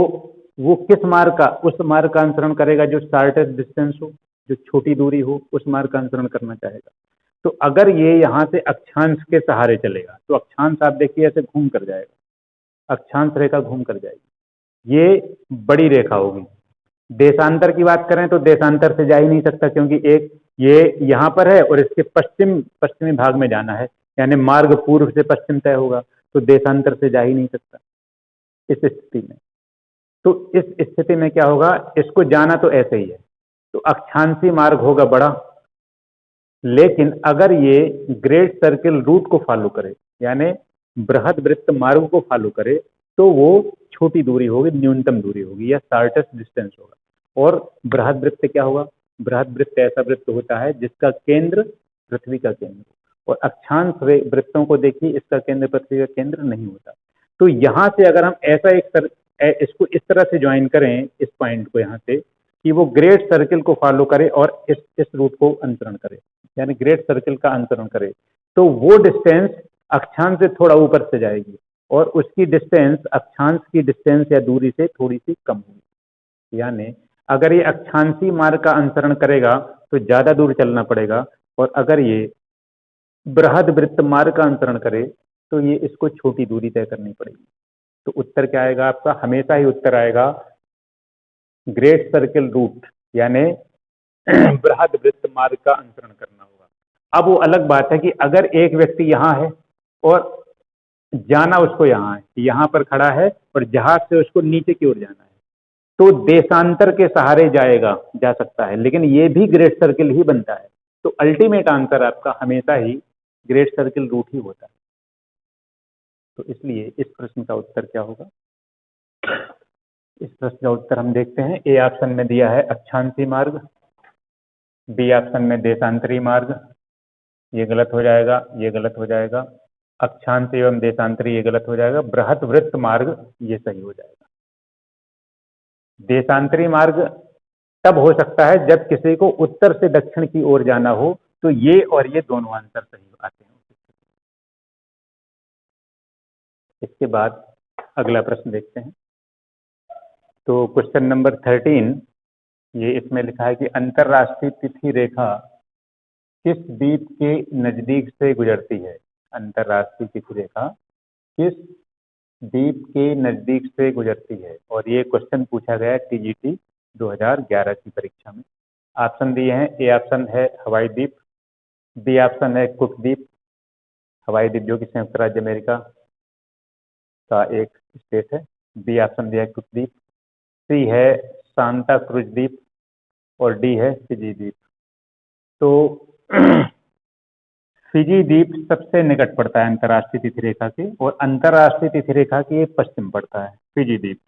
वो किस मार्ग का, उस मार्ग का अनुसरण करेगा जो शॉर्टेस्ट डिस्टेंस हो, जो छोटी दूरी हो, उस मार्ग का अनुसरण करना चाहेगा। तो अगर ये यहाँ से अक्षांश के सहारे चलेगा तो अक्षांश आप देखिए ऐसे घूम कर जाएगा, अक्षांश रेखा घूम कर जाएगी, ये बड़ी रेखा होगी। देशांतर की बात करें तो देशांतर से जा ही नहीं सकता क्योंकि एक ये यहाँ पर है और इसके पश्चिमी भाग में जाना है, यानी मार्ग पूर्व से पश्चिम तय होगा, तो देशांतर से जा ही नहीं सकता इस स्थिति में। तो इस स्थिति में क्या होगा, इसको जाना तो ऐसे ही है, तो अक्षांशी मार्ग होगा बड़ा। लेकिन अगर ये ग्रेट सर्किल रूट को फॉलो करे, यानी बृहद वृत्त मार्ग को फॉलो करे, तो वो छोटी दूरी होगी, न्यूनतम दूरी होगी या शॉर्टेस्ट डिस्टेंस होगा। और बृहद वृत्त क्या होगा? बृहद वृत्त ऐसा वृत्त होता है जिसका केंद्र पृथ्वी का केंद्र, और अक्षांश वृत्तों को देखिए, इसका केंद्र पृथ्वी का केंद्र नहीं होता। तो यहां से अगर हम ऐसा इसको इस तरह से ज्वाइन करें, इस पॉइंट को यहाँ से, कि वो ग्रेट सर्किल को फॉलो करे और इस रूट को अनुसरण करे, यानी ग्रेट सर्किल का अनुसरण करे, तो वो डिस्टेंस अक्षांश से थोड़ा ऊपर से जाएगी और उसकी डिस्टेंस अक्षांश की डिस्टेंस या दूरी से थोड़ी सी कम होगी। यानी अगर ये अक्षांशी मार्ग का अनुसरण करेगा तो ज्यादा दूर चलना पड़ेगा, और अगर ये बृहद वृत्त मार्ग का अनुसरण करे तो ये इसको छोटी दूरी तय करनी पड़ेगी। तो उत्तर क्या आएगा आपका? हमेशा ही उत्तर आएगा ग्रेट सर्किल रूट, यानी बृहद वृत्त मार्ग का अनुसरण करना होगा। अब वो अलग बात है कि अगर एक व्यक्ति यहाँ है और जाना उसको यहाँ है, यहाँ पर खड़ा है और जहाज से उसको नीचे की ओर जाना है, तो देशांतर के सहारे जाएगा, जा सकता है, लेकिन ये भी ग्रेट सर्किल ही बनता है। तो अल्टीमेट आंसर आपका हमेशा ही ग्रेट सर्किल रूट ही होता है। तो इसलिए इस प्रश्न का उत्तर क्या होगा? इस प्रश्न का उत्तर हम देखते हैं। ए ऑप्शन में दिया है अक्षांशी मार्ग, बी ऑप्शन में देशांतरी मार्ग, ये गलत हो जाएगा, ये गलत हो जाएगा, अक्षांश एवं देशांतरी ये गलत हो जाएगा, बृहत वृत्त मार्ग ये सही हो जाएगा। देशांतरी मार्ग तब हो सकता है जब किसी को उत्तर से दक्षिण की ओर जाना हो, तो ये और ये दोनों आंसर सही आते हैं। इसके बाद अगला प्रश्न देखते हैं। तो क्वेश्चन नंबर 13, ये इसमें लिखा है कि अंतरराष्ट्रीय तिथि रेखा किस द्वीप के नजदीक से गुजरती है? अंतरराष्ट्रीय तिथि रेखा किस द्वीप के नजदीक से गुजरती है? और ये क्वेश्चन पूछा गया है टीजीटी 2011 की परीक्षा में। ऑप्शन दिए हैं, ए ऑप्शन है हवाई द्वीप, बी ऑप्शन है कुक द्वीप, हवाई द्वीप जो कि संयुक्त राज्य अमेरिका का एक स्टेट है, बी ऑप्शन दिया है कुक द्वीप, सी है सांता क्रूज द्वीप और डी है फिजी द्वीप। तो फिजी द्वीप सबसे निकट पड़ता है अंतर्राष्ट्रीय तिथि रेखा के, और अंतर्राष्ट्रीय तिथि रेखा के पश्चिम पड़ता है फिजी द्वीप।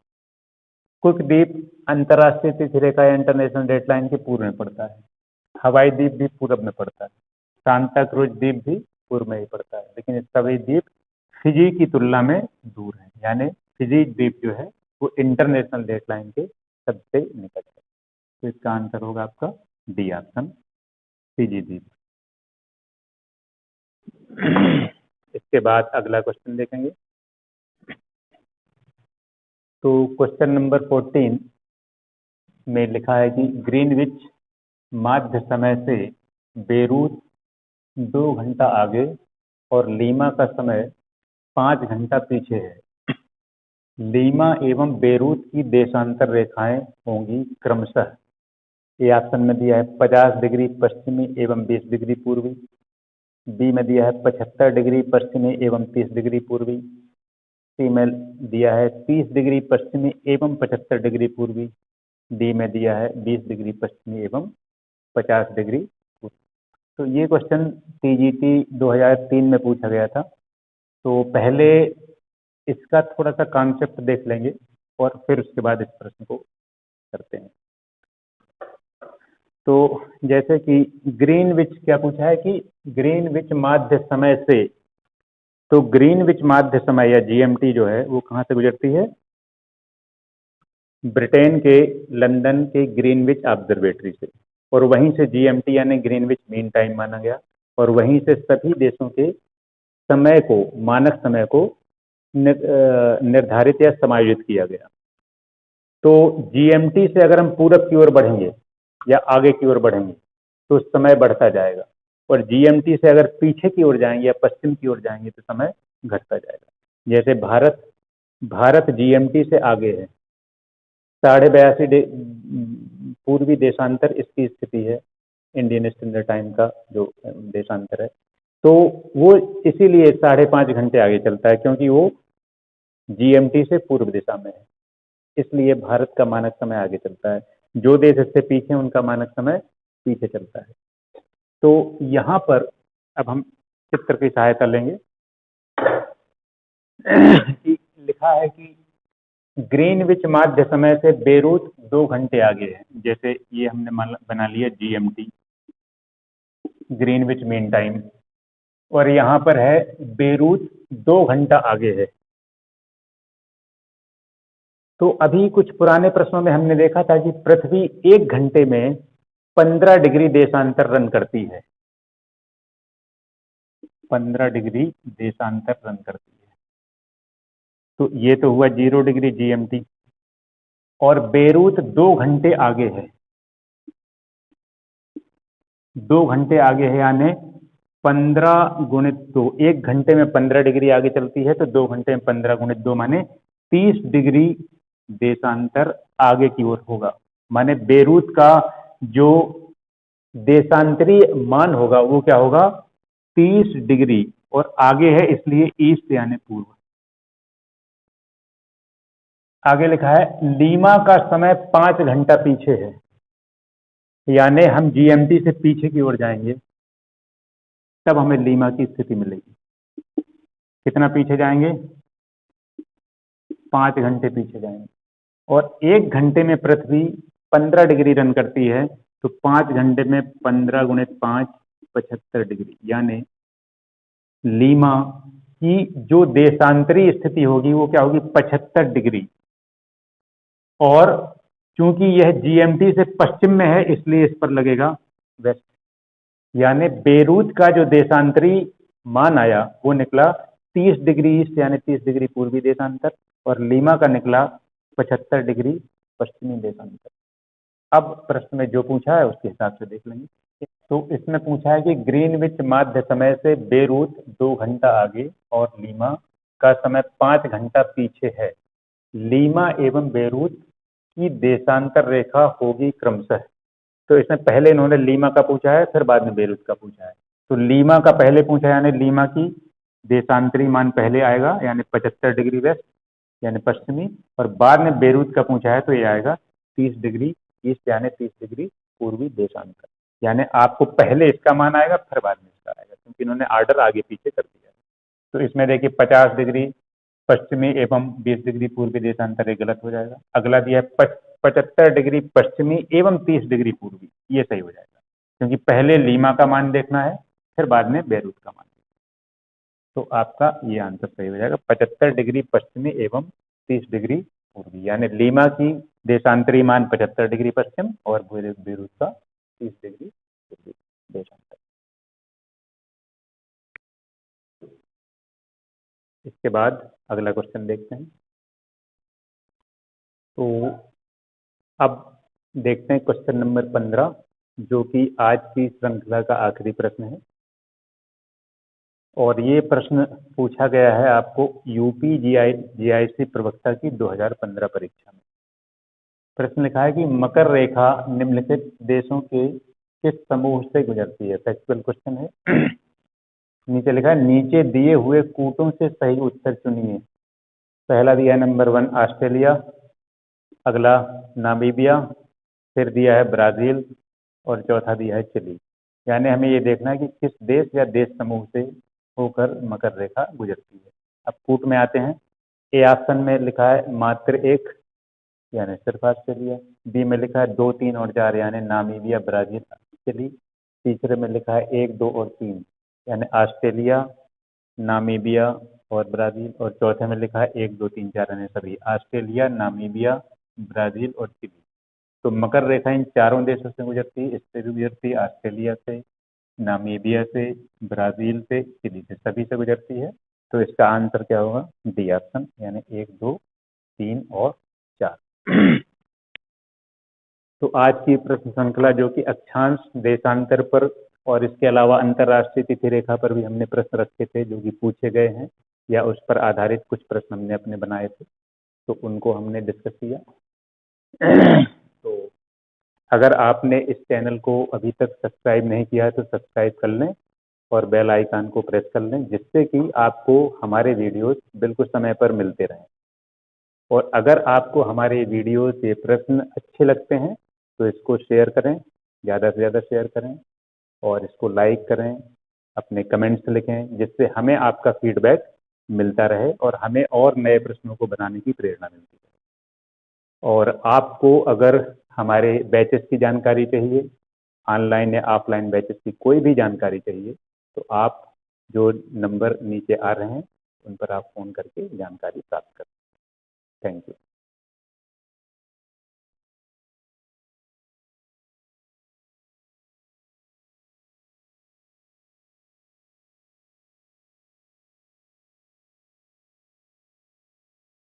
कुक द्वीप अंतर्राष्ट्रीय तिथि रेखा या इंटरनेशनल डेट लाइन के पूर्व में पड़ता है। हवाई द्वीप भी पूर्व में पड़ता है। सांता क्रूज द्वीप भी पूर्व में ही पड़ता है, लेकिन ये सभी द्वीप फिजी की तुलना में दूर है, यानी फिजी द्वीप जो है वो इंटरनेशनल डेट लाइन के सबसे निकट है। तो इसका आंसर होगा आपका डी ऑप्शन, फिजी द्वीप। इसके बाद अगला क्वेश्चन देखेंगे। तो क्वेश्चन नंबर 14 में लिखा है कि ग्रीनविच माध्य समय से बेरूत 2 घंटा आगे और लीमा का समय 5 घंटा पीछे है। लीमा एवं बेरूत की देशांतर रेखाएं होंगी क्रमशः, ये ऑप्शन में दिया है 50 डिग्री पश्चिमी एवं 20 डिग्री पूर्वी, बी में दिया है 75 डिग्री पश्चिमी एवं 30 डिग्री पूर्वी, सी में दिया है 30 डिग्री पश्चिमी एवं 75 डिग्री पूर्वी, डी में दिया है 20 डिग्री पश्चिमी एवं 50 डिग्री पूर्वी। तो ये क्वेश्चन टीजीटी 2003 में पूछा गया था। तो पहले इसका थोड़ा सा कॉन्सेप्ट देख लेंगे और फिर उसके बाद इस प्रश्न को करते हैं। तो जैसे कि ग्रीनविच क्या पूछा है कि ग्रीनविच माध्य समय से, तो ग्रीनविच माध्य समय या जीएमटी जो है वो कहाँ से गुजरती है? ब्रिटेन के लंदन के ग्रीनविच ऑब्जर्वेटरी से, और वहीं से जीएमटी यानी ग्रीनविच मीन टाइम माना गया, और वहीं से सभी देशों के समय को, मानक समय को निर्धारित या समायोजित किया गया। तो जीएमटी से अगर हम पूरब की ओर बढ़ेंगे या आगे की ओर बढ़ेंगे तो समय बढ़ता जाएगा, और जीएमटी से अगर पीछे की ओर जाएंगे या पश्चिम की ओर जाएंगे तो समय घटता जाएगा। जैसे भारत जीएमटी से आगे है, 82.5 पूर्वी देशांतर इसकी स्थिति है, इंडियन स्टैंडर्ड टाइम का जो देशांतर है। तो वो इसीलिए 5.5 घंटे आगे चलता है, क्योंकि वो जीएमटी से पूर्व दिशा में है, इसलिए भारत का मानक समय आगे चलता है। जो देश इससे पीछे उनका मानक समय पीछे चलता है। तो यहाँ पर अब हम चित्र की सहायता लेंगे। लिखा है कि ग्रीनविच माध्य समय से बेरूत 2 घंटे आगे है। जैसे ये हमने बना लिया जीएमटी, ग्रीनविच मीन टाइम, और यहाँ पर है बेरूत 2 घंटा आगे है। तो अभी कुछ पुराने प्रश्नों में हमने देखा था कि पृथ्वी 1 घंटे में 15 डिग्री देशांतर रन करती है, 15 डिग्री देशांतर रन करती है। तो ये तो हुआ 0 डिग्री जीएमटी, और बेरूत 2 घंटे आगे है, 2 घंटे आगे है, यानी 15 गुणित 2, 1 घंटे में 15 डिग्री आगे चलती है, तो 2 घंटे में 15 गुणित 2 माने 30 डिग्री देशांतर आगे की ओर होगा। माने बेरूत का जो देशांतरीय मान होगा वो क्या होगा? 30 डिग्री और आगे है इसलिए ईस्ट यानी पूर्व। आगे लिखा है लीमा का समय 5 घंटा पीछे है, यानी हम जीएमटी से पीछे की ओर जाएंगे तब हमें लीमा की स्थिति मिलेगी। कितना पीछे जाएंगे? 5 घंटे पीछे जाएंगे। और 1 घंटे में पृथ्वी 15 डिग्री रन करती है, तो 5 घंटे में 15 गुणित 5 75 डिग्री, यानी लीमा की जो देशांतरी स्थिति होगी वो क्या होगी? 75 डिग्री। और चूंकि यह जीएमटी से पश्चिम में है इसलिए इस पर लगेगा वेस्ट, यानी बेरूत का जो देशांतरी मान आया वो निकला 30 डिग्री ईस्ट यानी 30 डिग्री पूर्वी देशांतर, और लीमा का निकला 75 डिग्री पश्चिमी देशांतर। अब प्रश्न में जो पूछा है उसके हिसाब से देख लेंगे। तो इसमें पूछा है कि ग्रीनविच माध्य समय से बेरूत 2 घंटा आगे और लीमा का समय 5 घंटा पीछे है। लीमा एवं बेरूत की देशांतर रेखा होगी क्रमशः। तो इसमें पहले इन्होंने लीमा का पूछा है, फिर बाद में बेरूत का पूछा है। तो लीमा का पहले पूछा यानी लीमा की देशांतरी मान पहले आएगा यानी 75 डिग्री वेस्ट यानी पश्चिमी, और बाद में बेरूत का पूछा है तो ये आएगा 30 डिग्री ईस्ट यानी 30 डिग्री पूर्वी देशांतर। यानी आपको पहले इसका मान आएगा फिर बाद में इसका आएगा, क्योंकि इन्होंने ऑर्डर आगे पीछे कर दिया है। तो इसमें देखिए 50 डिग्री पश्चिमी एवं 20 डिग्री पूर्वी देशांतर गलत हो जाएगा। अगला दिया है 75 डिग्री पश्चिमी एवं 30 डिग्री पूर्वी, ये सही हो जाएगा, क्योंकि पहले लीमा का मान देखना है फिर बाद में बेरूत का मान। तो आपका ये आंसर सही हो जाएगा, 75 डिग्री पश्चिमी एवं 30 डिग्री पूर्वी, यानी लीमा की देशांतरी मान 75 डिग्री पश्चिम और बेरूत का 30 डिग्री पूर्वी देशांतर। इसके बाद अगला क्वेश्चन देखते हैं। तो अब देखते हैं क्वेश्चन नंबर 15, जो कि आज की श्रृंखला का आखिरी प्रश्न है। और ये प्रश्न पूछा गया है आपको यूपी जीआईसी प्रवक्ता की 2015 परीक्षा में। प्रश्न लिखा है कि मकर रेखा निम्नलिखित देशों के किस समूह से गुजरती है? फैक्चुअल क्वेश्चन है। नीचे लिखा है नीचे दिए हुए कूटों से सही उत्तर चुनिए। पहला दिया है नंबर 1 ऑस्ट्रेलिया, अगला नामीबिया, फिर दिया है ब्राजील और चौथा दिया है चिली। यानी हमें ये देखना है कि किस देश या देश समूह से होकर मकर रेखा गुजरती है। अब कूट में आते हैं। ए ऑप्शन में लिखा है मात्र 1 यानी सिर्फ ऑस्ट्रेलिया, बी में लिखा है 2, 3 और 4 यानी नामीबिया, ब्राजील, चिली, तीसरे में लिखा है 1, 2 और 3 यानी ऑस्ट्रेलिया, नामीबिया और ब्राजील, और चौथे में लिखा है 1, 2, 3, 4 यानी सभी ऑस्ट्रेलिया, नामीबिया, ब्राजील और चिली। तो मकर रेखा इन चारों देशों से गुजरती है, इससे भी गुजरती है, ऑस्ट्रेलिया से, नामीबिया से, ब्राजील से, चिली से, सभी से गुजरती है। तो इसका आंसर क्या होगा? डी ऑप्शन यानी 1, 2, 3 और 4। तो आज की प्रश्न श्रृंखला जो कि अक्षांश देशांतर पर और इसके अलावा अंतर्राष्ट्रीय तिथि रेखा पर भी हमने प्रश्न रखे थे जो कि पूछे गए हैं, या उस पर आधारित कुछ प्रश्न हमने अपने बनाए थे, तो उनको हमने डिस्कस किया। तो अगर आपने इस चैनल को अभी तक सब्सक्राइब नहीं किया है तो सब्सक्राइब कर लें और बेल आइकन को प्रेस कर लें, जिससे कि आपको हमारे वीडियोस बिल्कुल समय पर मिलते रहें। और अगर आपको हमारे वीडियो से प्रश्न अच्छे लगते हैं तो इसको शेयर करें, ज़्यादा से ज़्यादा शेयर करें और इसको लाइक करें, अपने कमेंट्स लिखें, जिससे हमें आपका फीडबैक मिलता रहे और हमें और नए प्रश्नों को बनाने की प्रेरणा मिलती है। और आपको अगर हमारे बैचेस की जानकारी चाहिए, ऑनलाइन या ऑफलाइन बैचेस की कोई भी जानकारी चाहिए, तो आप जो नंबर नीचे आ रहे हैं उन पर आप फ़ोन करके जानकारी प्राप्त करें। Thank you.